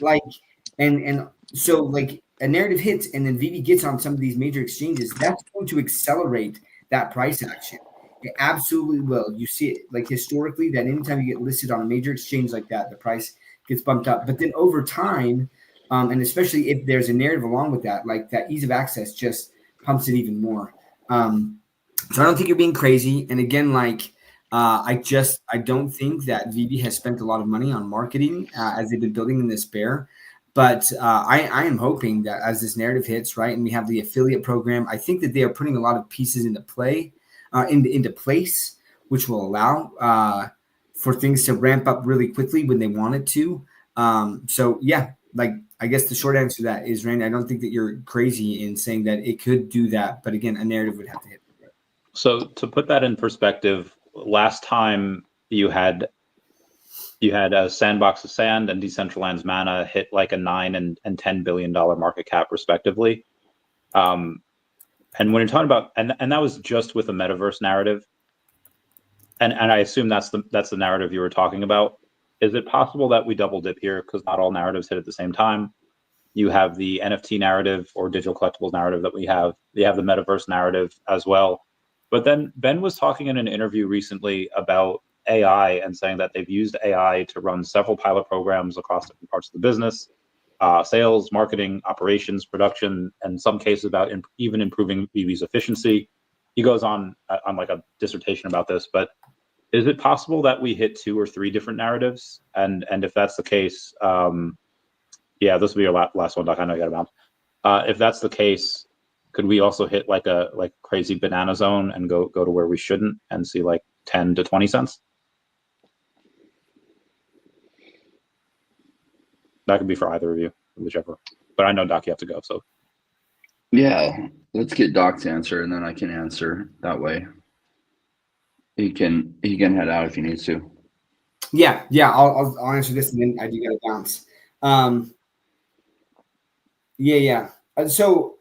Like, and so like a narrative hits and then VeVe gets on some of these major exchanges. That's going to accelerate that price action. It absolutely will. You see it like historically that anytime you get listed on a major exchange like that, the price gets bumped up. But then over time, and especially if there's a narrative along with that, like that ease of access just pumps it even more. So I don't think you're being crazy. And again, like, I don't think that VeVe has spent a lot of money on marketing as they've been building in this bear. But I am hoping that as this narrative hits, right, and we have the affiliate program, I think that they are putting a lot of pieces into place, which will allow for things to ramp up really quickly when they want it to. So yeah, like I guess the short answer to that is, Randy, I don't think that you're crazy in saying that it could do that, but again, a narrative would have to hit. So to put that in perspective, last time you had a Sandbox of Sand and Decentraland's Mana hit like a $9 and $10 billion market cap respectively. And when you're talking about, and that was just with a metaverse narrative, and I assume that's the narrative you were talking about. Is it possible that we double dip here because not all narratives hit at the same time? You have the NFT narrative or digital collectibles narrative that we have. You have the metaverse narrative as well. But then Ben was talking in an interview recently about AI and saying that they've used AI to run several pilot programs across different parts of the business, sales, marketing, operations, production, and in some cases about even improving VeVe's efficiency. He goes on like a dissertation about this, but is it possible that we hit 2 or 3 different narratives? And if that's the case, yeah, this will be your last one, Doc. I know you got to bounce. If that's the case, could we also hit like a crazy banana zone and go to where we shouldn't and see like 10 to 20 cents? That could be for either of you, whichever. But I know, Doc, you have to go. So yeah, let's get Doc's answer, and then I can answer that way. He can head out if he needs to. Yeah. I'll answer this, and then I do got to bounce. Yeah. So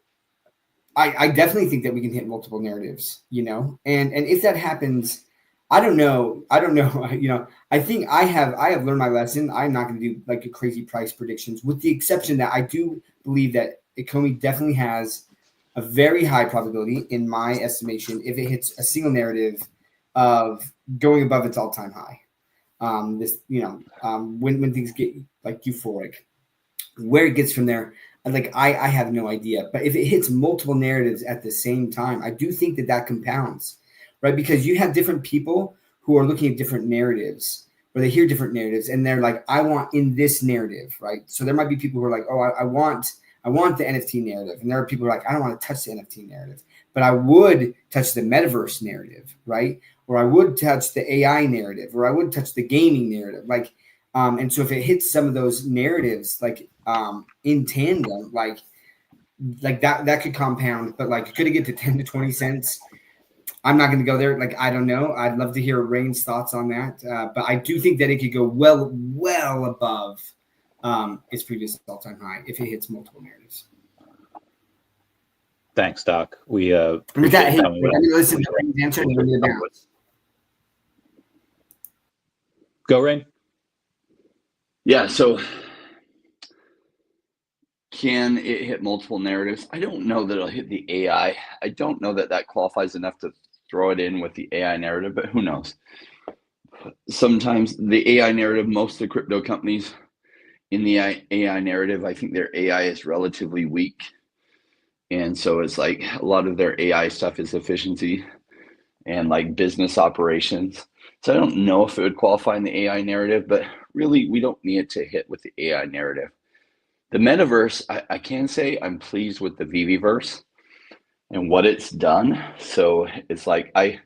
I definitely think that we can hit multiple narratives, and if that happens, I don't know. I think I have learned my lesson. I'm not going to do like a crazy price predictions, with the exception that I do believe that Ecomi definitely has a very high probability, in my estimation, if it hits a single narrative, of going above its all-time high. When things get like euphoric, where it gets from there, like I have no idea. But if it hits multiple narratives at the same time, I do think that compounds, right? Because you have different people who are looking at different narratives, or they hear different narratives, and they're like, I want in this narrative, right? So there might be people who are like, oh, I want the NFT narrative, and there are people who are like, I don't want to touch the NFT narrative, but I would touch the metaverse narrative, right? Or I would touch the AI narrative, or I would touch the gaming narrative, like. And so if it hits some of those narratives, like in tandem, like that could compound, but like could it get to 10 to 20 cents? I'm not going to go there. Like, I don't know. I'd love to hear Rain's thoughts on that. But I do think that it could go well above its previous all-time high if it hits multiple narratives. Thanks, Doc. We with that, hey, listen to Rain's answer and then we're going to bounce. Go, Rain. Yeah, so can it hit multiple narratives? I don't know that it'll hit the AI. I don't know that qualifies enough to throw it in with the AI narrative, but who knows? Sometimes the AI narrative, most of the crypto companies in the AI narrative, I think their AI is relatively weak. And so it's like a lot of their AI stuff is efficiency and like business operations. So I don't know if it would qualify in the AI narrative, but really we don't need it to hit with the AI narrative. The metaverse, I can say I'm pleased with the VeVeVerse and what it's done. So it's like I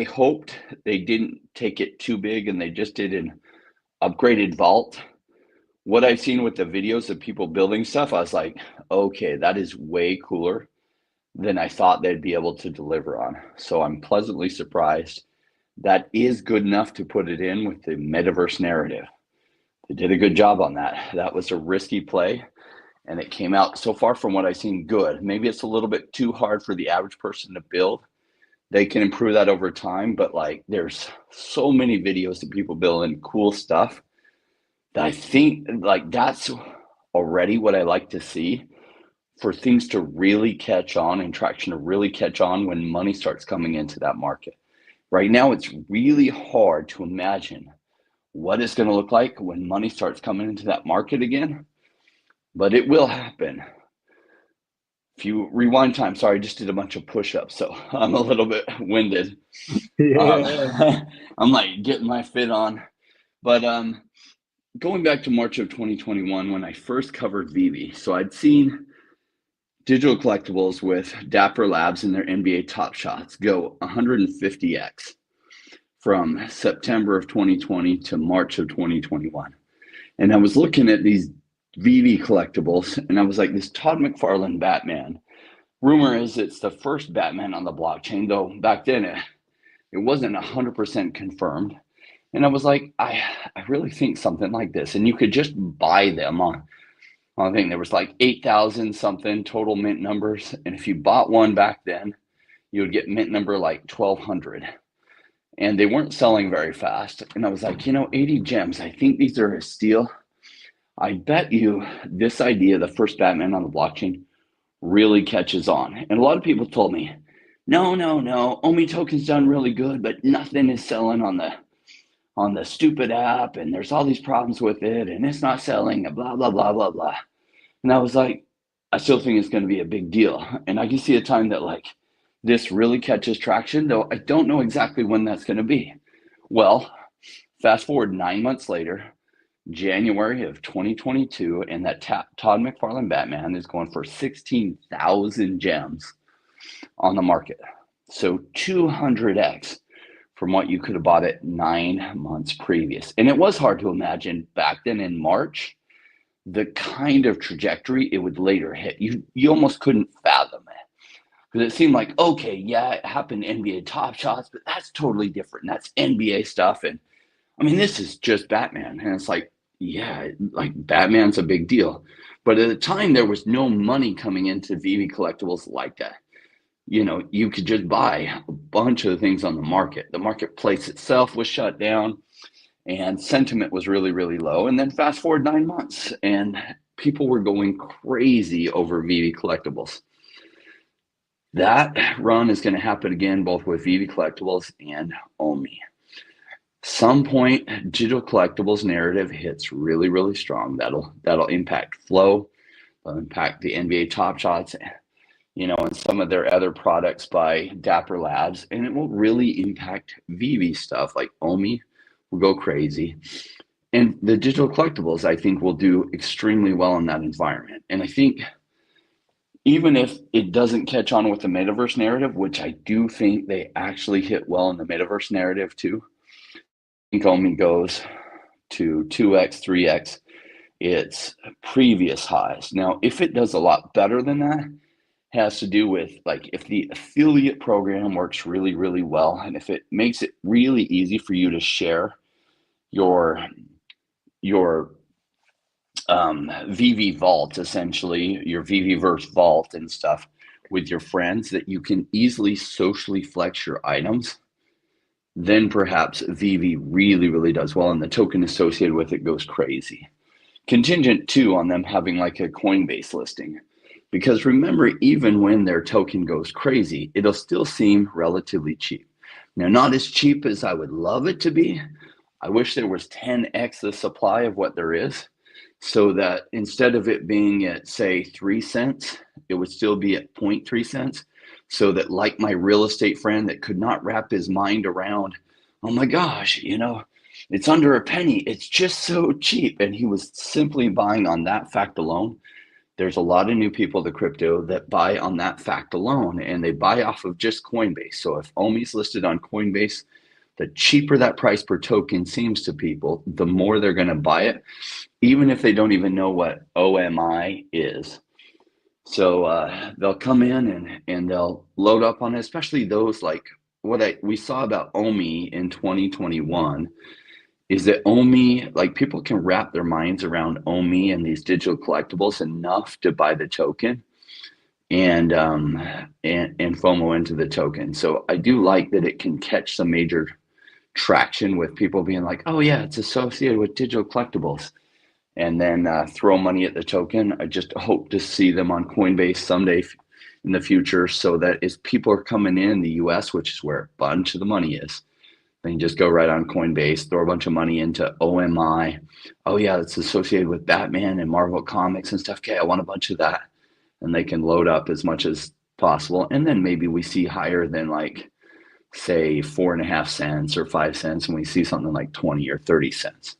hoped they didn't take it too big and they just did an upgraded vault. What I've seen with the videos of people building stuff, I was like, okay, that is way cooler than I thought they'd be able to deliver on. So I'm pleasantly surprised. That is good enough to put it in with the metaverse narrative. They did a good job on that. That was a risky play, and it came out so far from what I've seen good. Maybe it's a little bit too hard for the average person to build. They can improve that over time, but like there's so many videos of people building cool stuff that I think like that's already what I like to see for things to really catch on and traction to really catch on when money starts coming into that market. Right now, it's really hard to imagine what it's going to look like when money starts coming into that market again, but it will happen. If you rewind time, sorry, I just did a bunch of push-ups, so I'm a little bit winded. I'm like getting my fit on, but going back to March of 2021 when I first covered VeVe. So I'd seen digital collectibles with Dapper Labs and their NBA Top Shots go 150x from September of 2020 to March of 2021. And I was looking at these VeVe collectibles and I was like, this Todd McFarlane Batman, rumor is it's the first Batman on the blockchain, though back then it wasn't 100% confirmed. And I was like, I really think something like this. And you could just buy them on I think there was like 8,000 something total mint numbers. And if you bought one back then, you would get mint number like 1,200. And they weren't selling very fast. And I was like, 80 gems. I think these are a steal. I bet you this idea, the first Batman on the blockchain, really catches on. And a lot of people told me, no, OMI token's done really good, but nothing is selling on the stupid app, and there's all these problems with it, and it's not selling, and blah, blah, blah, blah, blah. And I was like, I still think it's going to be a big deal. And I can see a time that like this really catches traction, though I don't know exactly when that's going to be. Well, fast forward 9 months later, January of 2022, and that Todd McFarlane Batman is going for 16,000 gems on the market. So 200x from what you could have bought it 9 months previous. And it was hard to imagine back then in March, the kind of trajectory it would later hit. You almost couldn't fathom it. Because it seemed like, okay, yeah, it happened in NBA Top Shots, but that's totally different. That's NBA stuff. And I mean, this is just Batman. And it's like, yeah, like Batman's a big deal. But at the time, there was no money coming into VeVe collectibles like that. You could just buy a bunch of things on the market. The marketplace itself was shut down and sentiment was really, really low. And then fast forward 9 months and people were going crazy over VeVe collectibles. That run is going to happen again, both with VeVe collectibles and OMI. Some point, digital collectibles narrative hits really, really strong. That'll impact flow, that'll impact the NBA Top Shots, and some of their other products by Dapper Labs, and it will really impact VeVe stuff like OMI will go crazy. And the digital collectibles, I think, will do extremely well in that environment. And I think even if it doesn't catch on with the metaverse narrative, which I do think they actually hit well in the metaverse narrative too, I think OMI goes to 2x, 3x its previous highs. Now, if it does a lot better than that, has to do with like if the affiliate program works really, really well, and if it makes it really easy for you to share your VeVe vault, essentially your VeVeVerse vault and stuff with your friends, that you can easily socially flex your items, then perhaps VeVe really, really does well, and the token associated with it goes crazy. Contingent too on them having like a Coinbase listing. Because remember, even when their token goes crazy, it'll still seem relatively cheap. Now, not as cheap as I would love it to be. I wish there was 10x the supply of what there is, so that instead of it being at, say, 3 cents, it would still be at 0.3 cents. So that, like my real estate friend that could not wrap his mind around, oh my gosh, it's under a penny. It's just so cheap. And he was simply buying on that fact alone. There's a lot of new people to crypto that buy on that fact alone, and they buy off of just Coinbase. So if OMI's listed on Coinbase, the cheaper that price per token seems to people, the more they're going to buy it, even if they don't even know what OMI is. So they'll come in and they'll load up on it, especially those like what we saw about OMI in 2021. Is that OMI, like people can wrap their minds around OMI and these digital collectibles enough to buy the token and FOMO into the token. So I do like that it can catch some major traction with people being like, oh yeah, it's associated with digital collectibles, and then throw money at the token. I just hope to see them on Coinbase someday in the future, so that as people are coming in the US, which is where a bunch of the money is, they can just go right on Coinbase, throw a bunch of money into OMI. Oh yeah, it's associated with Batman and Marvel Comics and stuff. Okay, I want a bunch of that. And they can load up as much as possible. And then maybe we see higher than like, say, 4.5 cents or 5 cents, and we see something like 20 or 30 cents.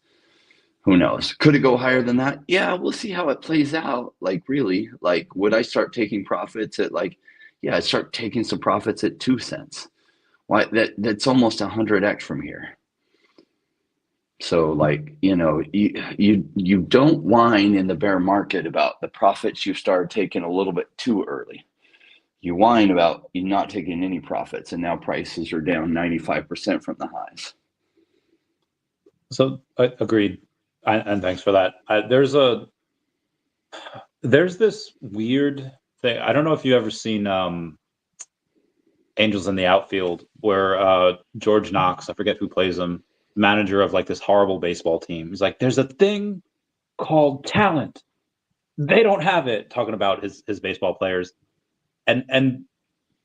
Who knows? Could it go higher than that? Yeah, we'll see how it plays out. Like, really, like, would I start taking profits at like, yeah, I start taking some profits at 2 cents. Why? That's almost 100x from here. So, like, you don't whine in the bear market about the profits you started taking a little bit too early. You whine about you not taking any profits, and now prices are down 95% from the highs. So agreed, and thanks for that. There's this weird thing. I don't know if you've ever seen Angels in the Outfield, where George Knox, I forget who plays him, manager of like this horrible baseball team. He's like, there's a thing called talent. They don't have it. Talking about his baseball players, and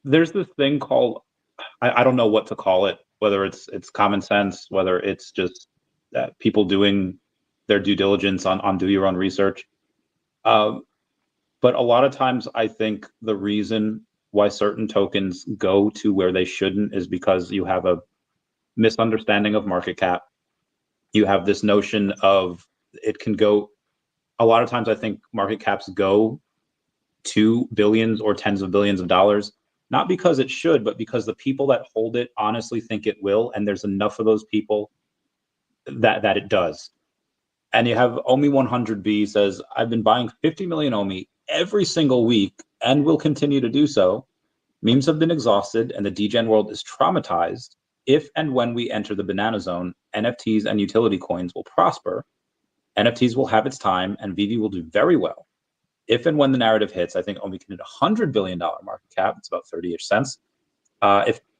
there's this thing called I don't know what to call it. Whether it's common sense, whether it's just people doing their due diligence on do your own research. But a lot of times, I think the reason why certain tokens go to where they shouldn't is because you have a misunderstanding of market cap. You have this notion of it can go. A lot of times, I think market caps go to billions or tens of billions of dollars, not because it should, but because the people that hold it honestly think it will, and there's enough of those people that it does. And you have OMI 100B says, I've been buying 50 million OMI every single week and will continue to do so. Memes have been exhausted and the degen world is traumatized. If and when we enter the banana zone, NFTs and utility coins will prosper. NFTs will have its time and VeVe will do very well. If and when the narrative hits, I think OMI can hit $100 billion market cap. It's about 30-ish cents.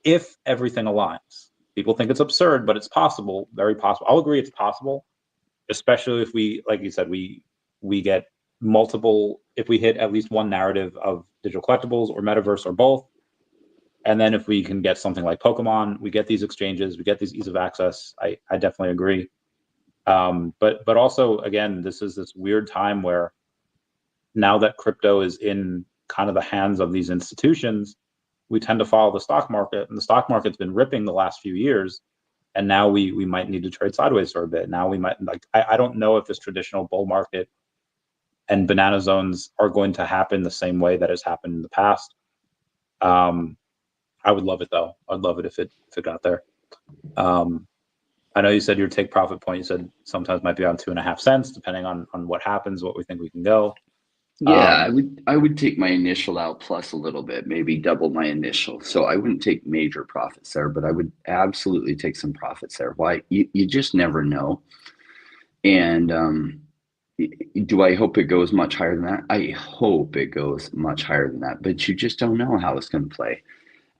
If everything aligns. People think it's absurd, but it's possible, very possible. I'll agree it's possible, especially if we, like you said, we get multiple, if we hit at least one narrative of digital collectibles or metaverse or both. And then if we can get something like Pokemon, we get these exchanges, we get these ease of access. I definitely agree. But also, again, this is this weird time where now that crypto is in kind of the hands of these institutions, we tend to follow the stock market, and the stock market's been ripping the last few years. And now we might need to trade sideways for a bit. Now we might, like, I don't know if this traditional bull market and banana zones are going to happen the same way that has happened in the past. I would love it though. I'd love it if it got there. I know you said your take profit point, you said sometimes might be on 2.5 cents, depending on what happens, what we think we can go. Yeah, I would take my initial out plus a little bit, maybe double my initial. So I wouldn't take major profits there, but I would absolutely take some profits there. Why? You just never know. And do I hope it goes much higher than that? I hope it goes much higher than that, but you just don't know how it's going to play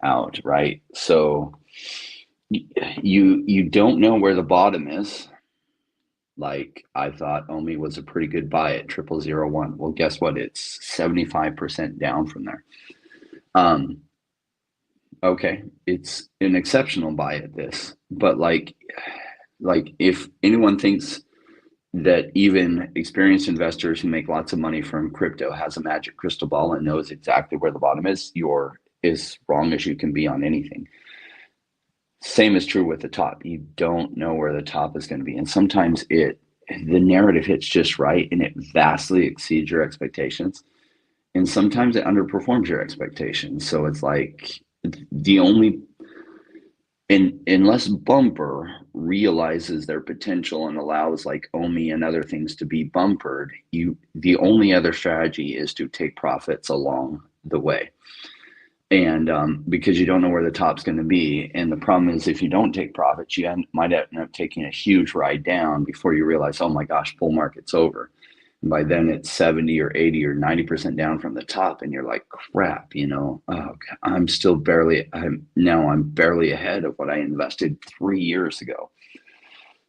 out, right? So you don't know where the bottom is. Like, I thought OMI was a pretty good buy at 0001. Well, guess what? It's 75% down from there. Okay, it's an exceptional buy at this, but like if anyone thinks that even experienced investors who make lots of money from crypto has a magic crystal ball and knows exactly where the bottom is, you're as wrong as you can be on anything. Same is true with the top. You don't know where the top is going to be. And sometimes the narrative hits just right and it vastly exceeds your expectations. And sometimes it underperforms your expectations. So it's like unless Bumper realizes their potential and allows like OMI and other things to be bumpered, the only other strategy is to take profits along the way. And because you don't know where the top's going to be. And the problem is, if you don't take profits, you might end up taking a huge ride down before you realize, oh my gosh, bull market's over. And by then it's 70 or 80 or 90% down from the top. And you're like, crap, I'm barely ahead of what I invested 3 years ago.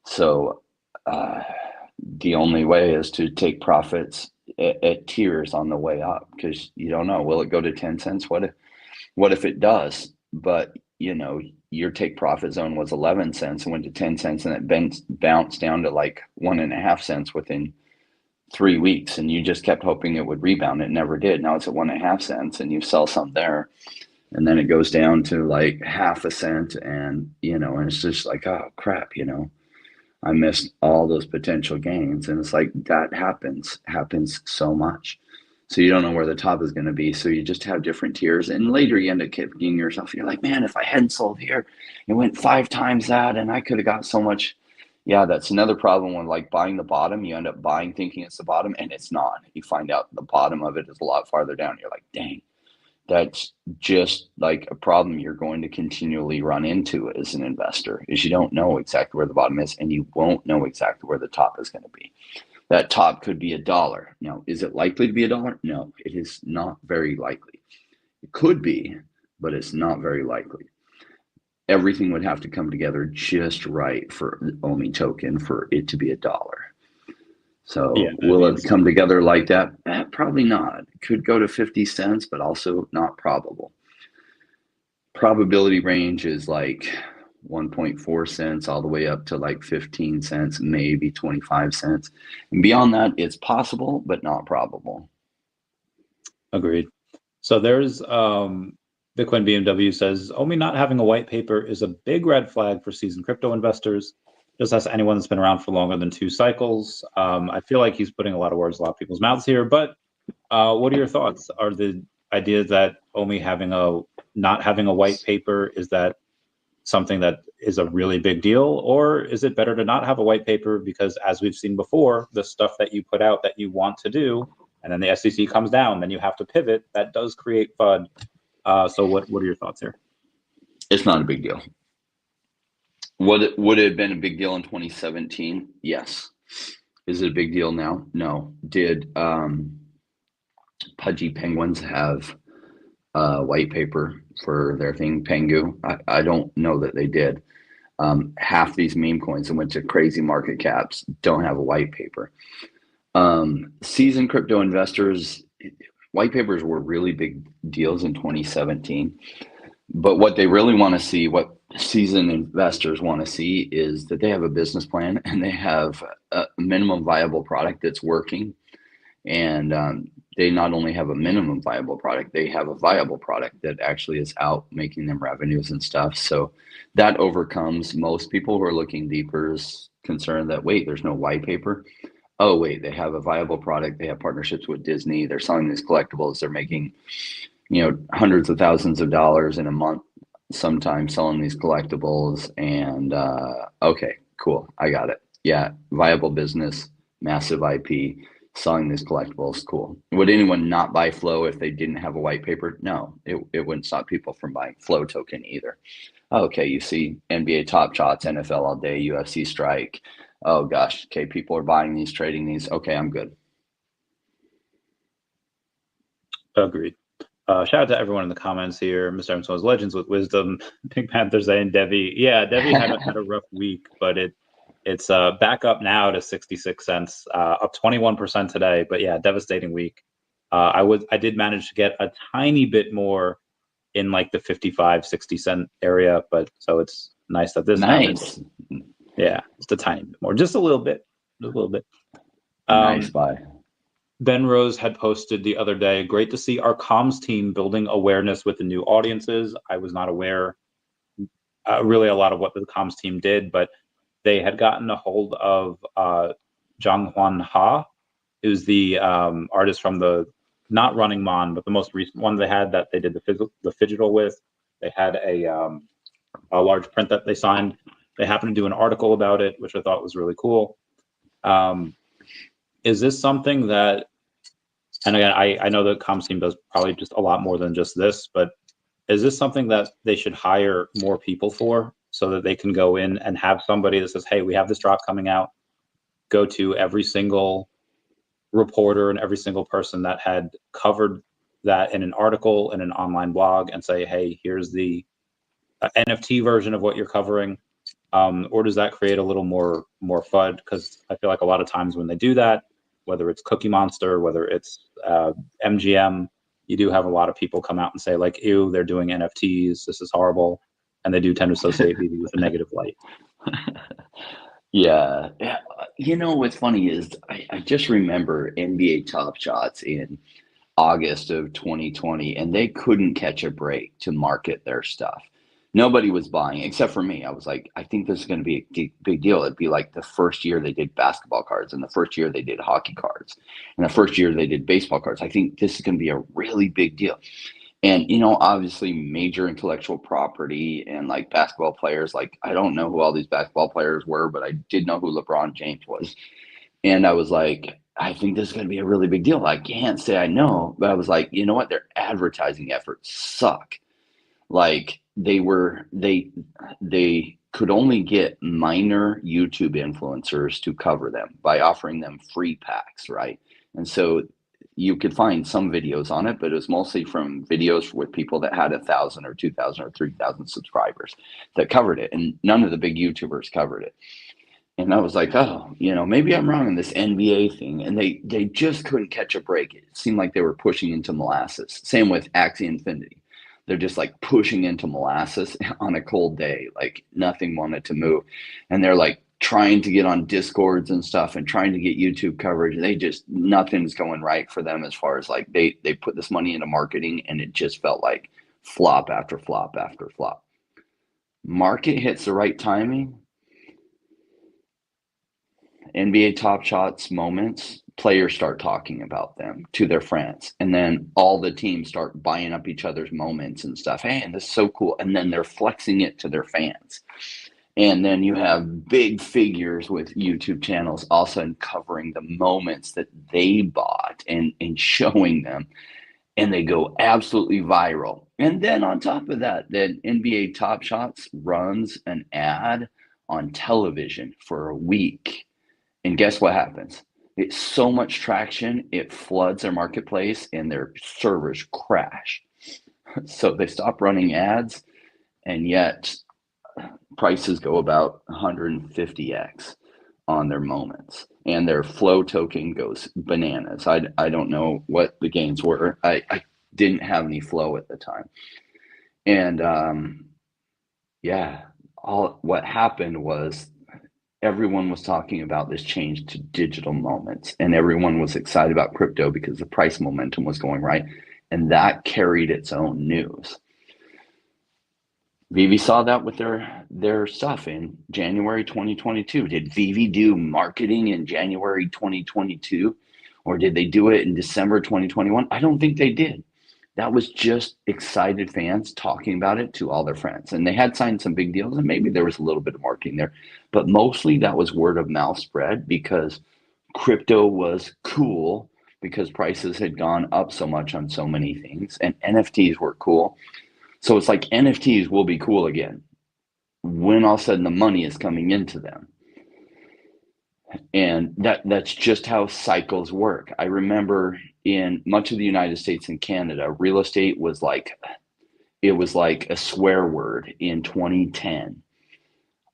So the only way is to take profits at tiers on the way up, because you don't know, will it go to 10 cents? What if it does? But your take profit zone was 11 cents and went to 10 cents, and it bounced down to like 1.5 cents within 3 weeks, and you just kept hoping it would rebound. It never did. Now it's at 1.5 cents, and you sell some there, and then it goes down to like 0.5 cent, and and it's just like, oh crap, I missed all those potential gains. And it's like, that happens so much. So you don't know where the top is going to be. So you just have different tiers. And later you end up kicking yourself. You're like, man, if I hadn't sold here, it went 5 times that and I could have got so much. Yeah, that's another problem when like buying the bottom, you end up buying thinking it's the bottom and it's not. You find out the bottom of it is a lot farther down. You're like, dang, that's just like a problem you're going to continually run into as an investor, is you don't know exactly where the bottom is and you won't know exactly where the top is going to be. That top could be $1. Now, is it likely to be $1? No, it is not very likely. It could be, but it's not very likely. Everything would have to come together just right for the OMI token for it to be $1. So yeah, will it come together like that? Probably not. It could go to 50 cents, but also not probable. Probability range is like 1.4 cents all the way up to like 15 cents, maybe 25 cents. And beyond that, it's possible, but not probable. Agreed. So there's Bitcoin BMW says, OMI not having a white paper is a big red flag for seasoned crypto investors. Just as anyone that's been around for longer than 2 cycles. I feel like he's putting a lot of words in a lot of people's mouths here, but what are your thoughts? Are the ideas that OMI not having a white paper, is that something that is a really big deal, or is it better to not have a white paper because, as we've seen before, the stuff that you put out that you want to do, and then the SEC comes down, then you have to pivot. That does create FUD. So what are your thoughts here? It's not a big deal. Would it have been a big deal in 2017? Yes. Is it a big deal now? No. Did Pudgy Penguins have white paper for their thing, Pengu? I don't know that they did. Half these meme coins that went to crazy market caps don't have a white paper. Seasoned crypto investors, white papers were really big deals in 2017. But what they really want to see, what seasoned investors want to see, is that they have a business plan and they have a minimum viable product that's working. And they not only have a minimum viable product, they have a viable product that actually is out making them revenues and stuff. So that overcomes most people who are looking deeper's concern that, wait, there's no white paper. Oh, wait, they have a viable product. They have partnerships with Disney. They're selling these collectibles. They're making, hundreds of thousands of dollars in a month, sometimes selling these collectibles. And okay, cool. I got it. Yeah. Viable business, massive IP, selling these collectibles. Cool. Would anyone not buy Flow if they didn't have a white paper? No, it wouldn't stop people from buying Flow token either. Okay. You see NBA Top Shots, NFL all day, UFC Strike. Oh gosh. Okay. People are buying these, trading these. Okay. I'm good. Agreed. Shout out to everyone in the comments here. Mr. Emerson Legends with Wisdom, Pink Panther saying Devi. Yeah, Devi had a rough week, but it's back up now to 66 cents, up 21% today. But yeah, devastating week. I did manage to get a tiny bit more in like the 55, 60 cent area, but so it's nice that this nice. Happens. Yeah, just a tiny bit more, just a little bit. Nice buy. Ben Rose had posted the other day, great to see our comms team building awareness with the new audiences. I was not aware really a lot of what the comms team did, but they had gotten a hold of Zhonghwan Ha, who's the artist from the, not Running Mon, but the most recent one they had that they did the Phygital with. They had a large print that they signed. They happened to do an article about it, which I thought was really cool. Is this something that, and again, I know the comms team does probably just a lot more than just this, but is this something that they should hire more people for so that they can go in and have somebody that says, hey, we have this drop coming out, go to every single reporter and every single person that had covered that in an article, in an online blog, and say, hey, here's the NFT version of what you're covering? Or does that create a little more FUD? Because I feel like a lot of times when they do that, whether it's Cookie Monster, whether it's MGM, you do have a lot of people come out and say like, ew, they're doing NFTs, this is horrible. And they do tend to associate VeVe with a negative light. Yeah. What's funny is I just remember NBA Top Shots in August of 2020, and they couldn't catch a break to market their stuff. Nobody was buying except for me. I was like, I think this is going to be a big deal. It'd be like the first year they did basketball cards, and the first year they did hockey cards, and the first year they did baseball cards. I think this is going to be a really big deal. And, you know, obviously major intellectual property and like basketball players, like I don't know who all these basketball players were, but I did know who LeBron James was. And I was like, I think this is going to be a really big deal. I can't say I know, but I was like, you know what? Their advertising efforts suck. Like they could only get minor YouTube influencers to cover them by offering them free packs, right? And so you could find some videos on it, but it was mostly from videos with people that had 1,000 or 2,000 or 3,000 subscribers that covered it, and none of the big YouTubers covered it. And I was like, oh, you know, maybe I'm wrong on this NBA thing. And they just couldn't catch a break. It seemed like they were pushing into molasses. Same with Axie Infinity. They're just like pushing into molasses on a cold day. Like nothing wanted to move. And they're like trying to get on Discords and stuff and trying to get YouTube coverage. They just, nothing's going right for them as far as like they put this money into marketing, and it just felt like flop after flop after flop. Market hits the right timing. NBA Top Shots moments, players start talking about them to their friends, and then all the teams start buying up each other's moments and stuff. Hey, and this is so cool. And then they're flexing it to their fans. And then you have big figures with YouTube channels also covering the moments that they bought and showing them, and they go absolutely viral. And then on top of that, then NBA Top Shots runs an ad on television for a week. And guess what happens? It's so much traction, it floods their marketplace and their servers crash. So they stop running ads, and yet prices go about 150x on their moments, and their flow token goes bananas. I don't know what the gains were. I didn't have any flow at the time. And what happened was everyone was talking about this change to digital moments, and everyone was excited about crypto because the price momentum was going right, and that carried its own news. VeVe saw that with their stuff in January 2022. Did VeVe do marketing in January 2022, or did they do it in December 2021? I don't think they did. That was just excited fans talking about it to all their friends. And they had signed some big deals, and maybe there was a little bit of marketing there. But mostly that was word of mouth spread because crypto was cool because prices had gone up so much on so many things, and NFTs were cool. So it's like NFTs will be cool again when all of a sudden the money is coming into them. And that's just how cycles work. I remember in much of the United States and Canada, real estate was like, it was like a swear word in 2010.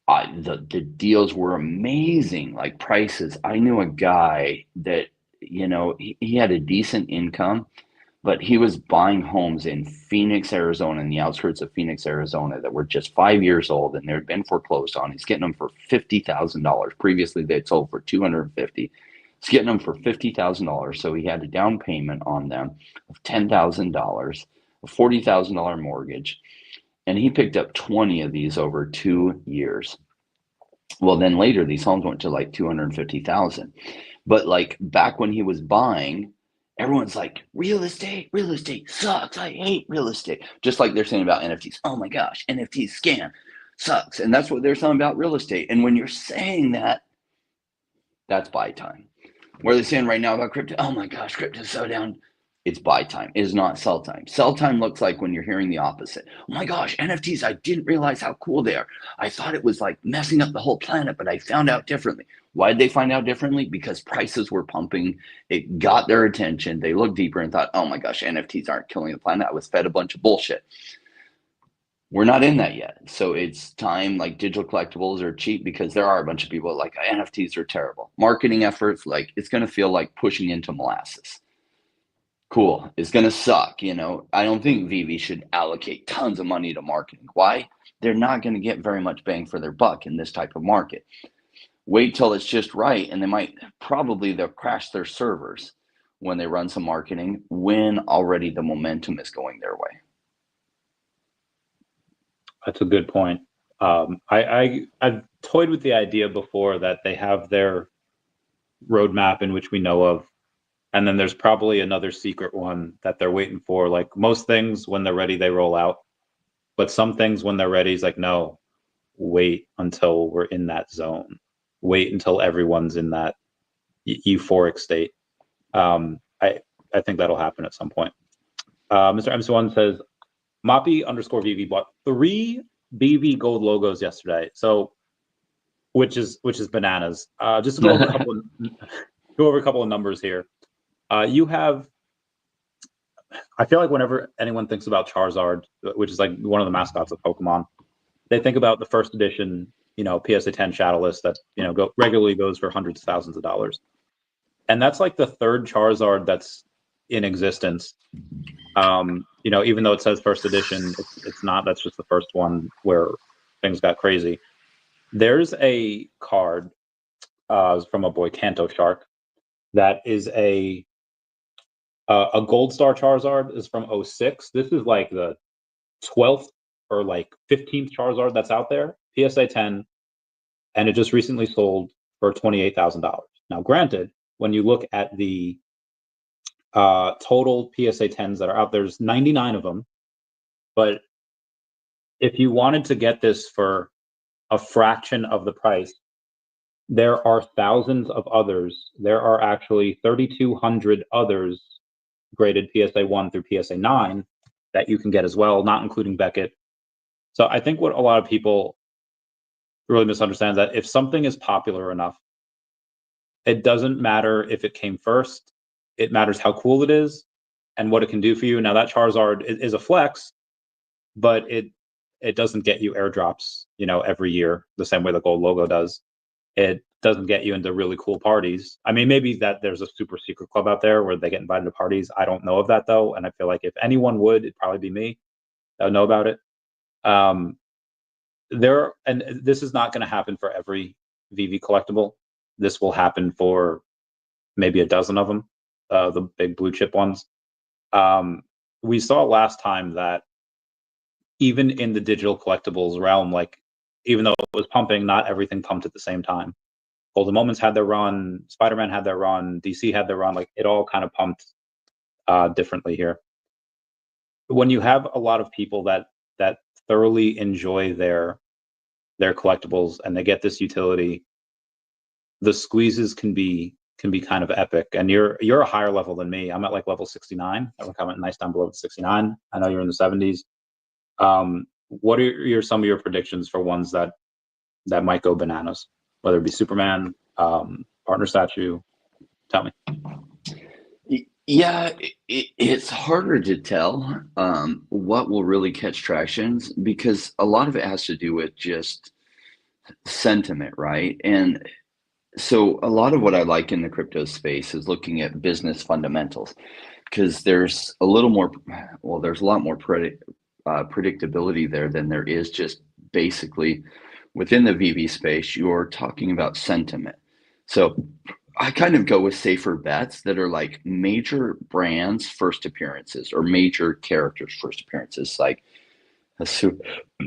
The deals were amazing, like prices. I knew a guy that, you know, he had a decent income, but he was buying homes in Phoenix, Arizona, in the outskirts of Phoenix, Arizona, that were just 5 years old and they'd been foreclosed on. He's getting them for $50,000. Previously, they'd sold for $250,000. He's getting them for $50,000. So he had a down payment on them of $10,000, a $40,000 mortgage, and he picked up 20 of these over 2 years. Well, then later these homes went to like $250,000. But like back when he was buying, everyone's like, real estate sucks. I hate real estate. Just like they're saying about NFTs. Oh my gosh, NFTs scam, sucks. And that's what they're saying about real estate. And when you're saying that, that's buy time. What are they saying right now about crypto? Oh my gosh, crypto's so down. It's buy time. It is not sell time. Sell time looks like when you're hearing the opposite. Oh my gosh, NFTs, I didn't realize how cool they are. I thought it was like messing up the whole planet, but I found out differently. Why did they find out differently? Because prices were pumping. It got their attention. They looked deeper and thought, oh my gosh, NFTs aren't killing the planet. I was fed a bunch of bullshit. We're not in that yet. So it's time, like digital collectibles are cheap because there are a bunch of people like NFTs are terrible. Marketing efforts, like it's going to feel like pushing into molasses. Cool. It's going to suck. You know, I don't think VeVe should allocate tons of money to marketing. Why? They're not going to get very much bang for their buck in this type of market. Wait till it's just right. And they'll crash their servers when they run some marketing when already the momentum is going their way. That's a good point. I've toyed with the idea before that they have their roadmap in which we know of, and then there's probably another secret one that they're waiting for. Like most things, when they're ready, they roll out. But some things, when they're ready, is like, no, wait until we're in that zone. Wait until everyone's in that euphoric state. I think that'll happen at some point. Mr. MC1 says, Moppy_VeVe bought 3 VeVe gold logos yesterday. So, which is bananas. Just to go over a couple of numbers here. You have, I feel like whenever anyone thinks about Charizard, which is like one of the mascots of Pokemon, they think about the first edition, PSA 10 Shadowless that regularly goes for hundreds of thousands of dollars, and that's like the third Charizard that's in existence. Even though it says first edition, it's not. That's just the first one where things got crazy. There's a card from a boy, Kanto Shark, that is a Gold Star Charizard is from 06. This is like the 12th or like 15th Charizard that's out there, PSA 10, and it just recently sold for $28,000. Now, granted, when you look at the total PSA 10s that are out, there's 99 of them, but if you wanted to get this for a fraction of the price, there are thousands of others. There are actually 3,200 others graded PSA 1 through PSA 9 that you can get as well, not including Beckett. So I think what a lot of people really misunderstand is that if something is popular enough, it doesn't matter if it came first. It matters how cool it is and what it can do for you. Now, that Charizard is a flex, but it doesn't get you airdrops, every year the same way the gold logo does. It doesn't get you into really cool parties. I mean, maybe that there's a super secret club out there where they get invited to parties. I don't know of that though, and I feel like if anyone would, it'd probably be me that would know about it. And this is not going to happen for every VeVe collectible. This will happen for maybe a dozen of them, the big blue chip ones. We saw last time that even in the digital collectibles realm, like even though it was pumping, not everything pumped at the same time. Golden Moments had their run, Spider-Man had their run, DC had their run, like it all kind of pumped differently here. When you have a lot of people that thoroughly enjoy their collectibles and they get this utility, the squeezes can be kind of epic. And you're a higher level than me. I'm at like level 69. I think I'm at nice down below 69. I know you're in the 70s. What are some of your predictions for ones that might go bananas, whether it be Superman, partner statue? Tell me. Yeah, it's harder to tell what will really catch traction, because a lot of it has to do with just sentiment, right? And so a lot of what I like in the crypto space is looking at business fundamentals, because there's a lot more predictability there than there is just basically within the VeVe space. You're talking about sentiment. So I kind of go with safer bets that are like major brands' first appearances or major characters' first appearances. Like a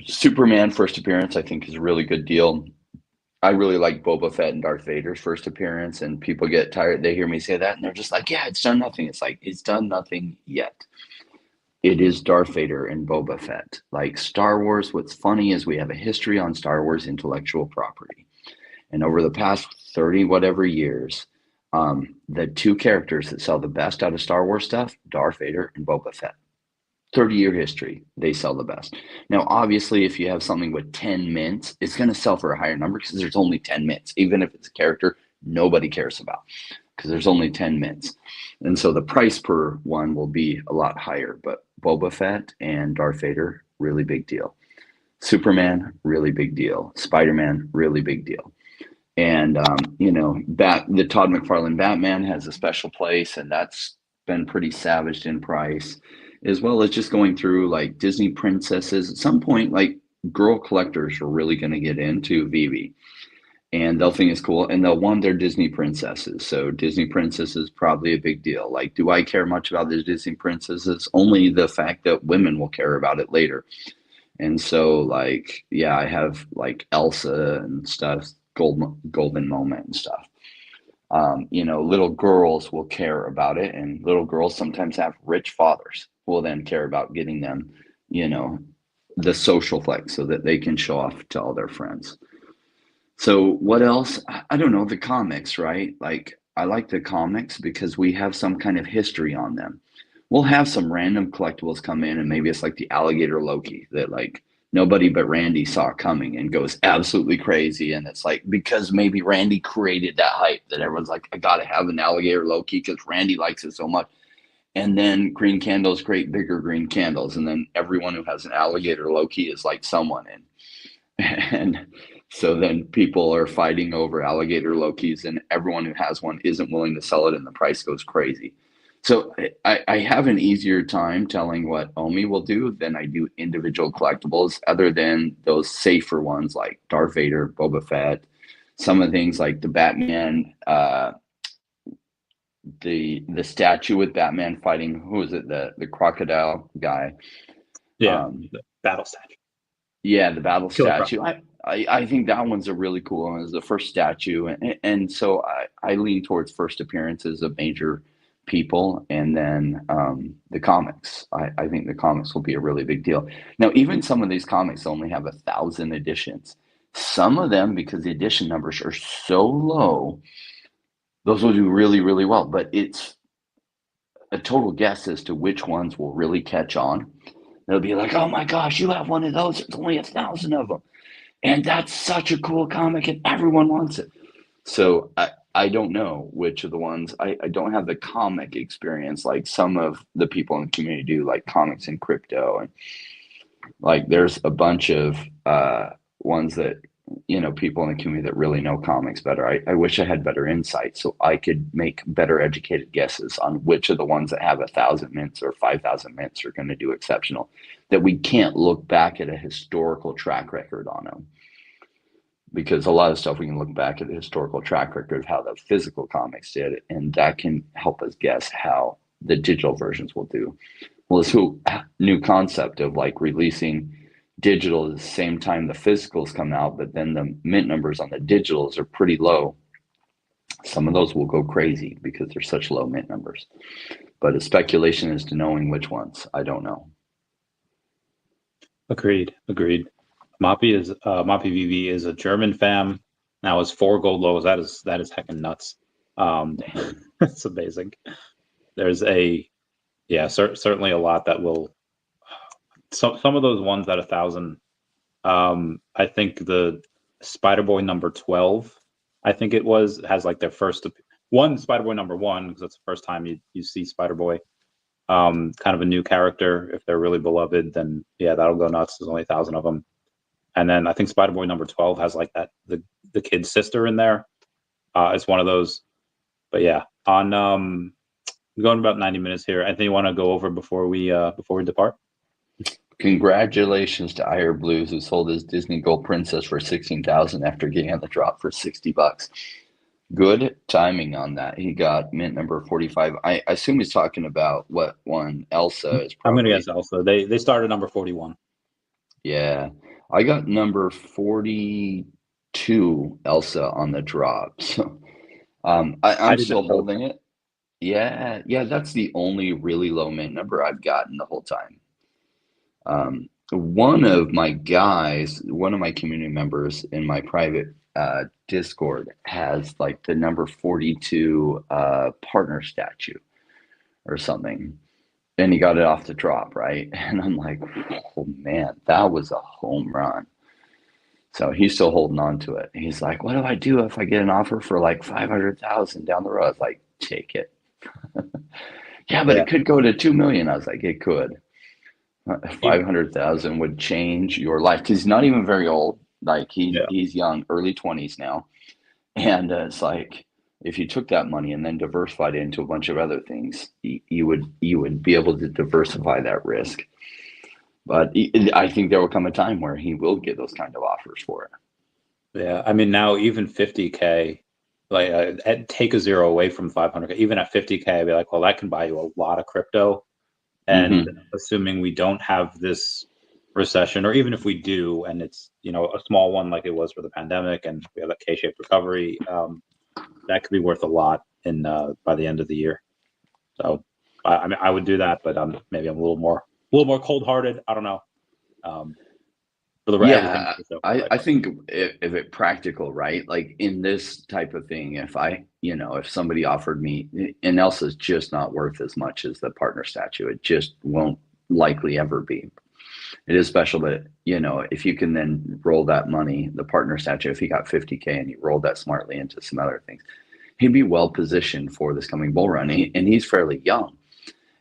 Superman first appearance, I think, is a really good deal. I really like Boba Fett and Darth Vader's first appearance, and people get tired. They hear me say that, and they're just like, yeah, it's done nothing. It's like, it's done nothing yet. It is Darth Vader and Boba Fett. Like Star Wars, what's funny is we have a history on Star Wars intellectual property. And over the past 30 whatever years, the two characters that sell the best out of Star Wars stuff, Darth Vader and Boba Fett. 30-year history, they sell the best. Now, obviously, if you have something with 10 mints, it's going to sell for a higher number because there's only 10 mints, even if it's a character nobody cares about, because there's only 10 mints. And so the price per one will be a lot higher. But Boba Fett and Darth Vader, really big deal. Superman, really big deal. Spider-Man, really big deal. And, the Todd McFarlane Batman has a special place, and that's been pretty savaged in price, as well as just going through like Disney princesses. At some point, like girl collectors are really going to get into VeVe, and they'll think it's cool, and they'll want their Disney princesses. So Disney princesses probably a big deal. Like, do I care much about the Disney princesses? Only the fact that women will care about it later. And so like, yeah, I have like Elsa and stuff, golden moment and stuff. You know, little girls will care about it, and little girls sometimes have rich fathers who will then care about getting them, you know, the social flex so that they can show off to all their friends. So what else? I don't know, the comics, right? Like I like the comics because we have some kind of history on them. We'll have some random collectibles come in, and maybe it's like the alligator Loki that like nobody but Randy saw coming and goes absolutely crazy. And it's like because maybe Randy created that hype that everyone's like, I gotta have an alligator Loki because Randy likes it so much. And then green candles create bigger green candles, and then everyone who has an alligator Loki is like someone in. And so then people are fighting over alligator Lokis, and everyone who has one isn't willing to sell it, and the price goes crazy. So I have an easier time telling what OMI will do than I do individual collectibles, other than those safer ones like Darth Vader, Boba Fett, some of the things like the Batman, the statue with Batman fighting, who is it, the crocodile guy? The battle statue. Yeah, the battle Killer statue. I think that one's a really cool one. It's the first statue, and so I lean towards first appearances of major people, and then the comics. I think the comics will be a really big deal. Now, even some of these comics only have 1,000 editions. Some of them, because the edition numbers are so low, those will do really, really well. But it's a total guess as to which ones will really catch on. They'll be like, oh my gosh, you have one of those. There's only 1,000 of them. And that's such a cool comic and everyone wants it. So I don't know which of the ones. I don't have the comic experience like some of the people in the community do, like comics and crypto. And like there's a bunch of ones that, you know, people in the community that really know comics better. I wish I had better insight so I could make better educated guesses on which of the ones that have 1,000 mints or 5,000 mints are going to do exceptional, that we can't look back at a historical track record on them. Because a lot of stuff we can look back at the historical track record of how the physical comics did, and that can help us guess how the digital versions will do. Well, this whole new concept of like releasing digital at the same time the physicals come out, but then the mint numbers on the digitals are pretty low. Some of those will go crazy because they're such low mint numbers. But the speculation is to knowing which ones. I don't know. Agreed. Moppy VeVe is a German fam. Now it's 4 gold lows. That is heckin' nuts. It's amazing. There's certainly a lot that will. Some of those ones at 1,000. I think the Spider-Boy number 12. I think it has like their first one. Spider-Boy number 1, because that's the first time you see Spider-Boy. Kind of a new character. If they're really beloved, then yeah, that'll go nuts. There's only 1,000 of them. And then I think Spider-Boy number 12 has like that the kid's sister in there. It's one of those. But yeah, on we're going about 90 minutes here. Anything you want to go over before we depart? Congratulations to Ire Blues, who sold his Disney Gold Princess for $16,000 after getting on the drop for $60. Good timing on that. He got mint number 45. I assume he's talking about what one? Elsa is probably. I'm gonna guess Elsa. They started number 41. Yeah. I got number 42 Elsa on the drop. So I'm still holding it. Yeah, that's the only really low mint number I've gotten the whole time. One of my community members in my private Discord has like the number 42 partner statue or something. And he got it off the drop, right? And I'm like, oh man, that was a home run. So he's still holding on to it. He's like, what do I do if I get an offer for like 500,000 down the road? I was like, take it. Yeah, but it could go to 2 million. I was like, it could. 500,000 would change your life, because he's not even very old. Like he's young, early 20s now. And it's like, if you took that money and then diversified it into a bunch of other things, you would be able to diversify that risk. But I think there will come a time where he will get those kind of offers for it. Yeah, I mean, now even 50K, like take a zero away from 500K, even at 50K, I'd be like, well, that can buy you a lot of crypto. And assuming we don't have this recession, or even if we do, and it's, you know, a small one like it was for the pandemic, and we have a K-shaped recovery, that could be worth a lot in by the end of the year. So I mean, I would do that, but maybe I'm a little more cold-hearted. I don't know. For the Yeah, right. I think if it practical, right? Like in this type of thing, if if somebody offered me, and Elsa's just not worth as much as the partner statue, it just won't likely ever be. It is special, but if you can then roll that money, the partner statue, if he got 50K and he rolled that smartly into some other things, he'd be well positioned for this coming bull run. And he's fairly young.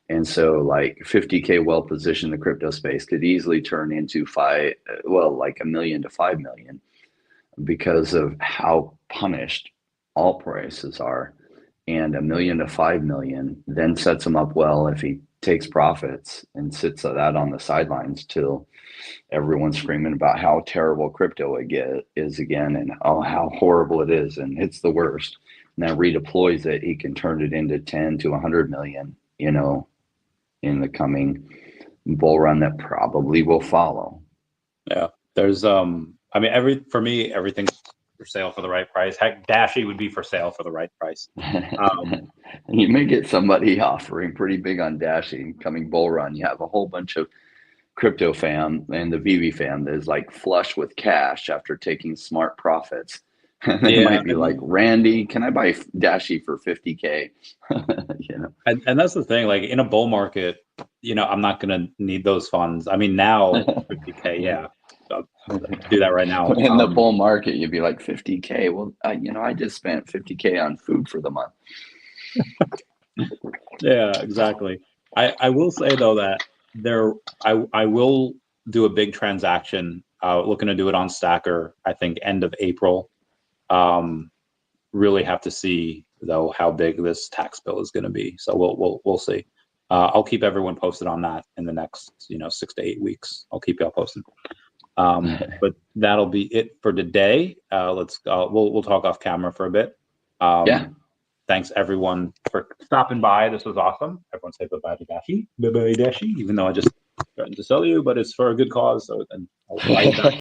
And so like 50K well positioned in the crypto space could easily turn into like $1 million to 5 million because of how punished all prices are. And $1 million to 5 million then sets him up well if he takes profits and sits that on the sidelines till everyone's screaming about how terrible crypto is again, and how horrible it is, and it's the worst. And then redeploys it, he can turn it into 10 to 100 million, in the coming bull run that probably will follow. Yeah, there's I mean, for me, everything's for sale for the right price. Heck, Dashi would be for sale for the right price. You may get somebody offering pretty big on Dashi coming bull run. You have a whole bunch of crypto fam and the VeVe fam that is like flush with cash after taking smart profits. They might be like, Randy, can I buy Dashi for 50K? And that's the thing, like in a bull market, I'm not going to need those funds. I mean, now 50K, yeah, I'll do that right now. In the bull market, you'd be like 50K. Well, I just spent 50K on food for the month. Yeah, exactly. I will say though that I will do a big transaction. Looking to do it on Stacker, I think end of April. Really have to see though how big this tax bill is going to be. So we'll see. I'll keep everyone posted on that in the next 6 to 8 weeks. I'll keep y'all posted. But that'll be it for today. We'll talk off camera for a bit. Yeah. Thanks everyone for stopping by. This was awesome. Everyone say bye-bye to Dashi. Bye-bye Dashi. Even though I just threatened to sell you, but it's for a good cause. So then I'll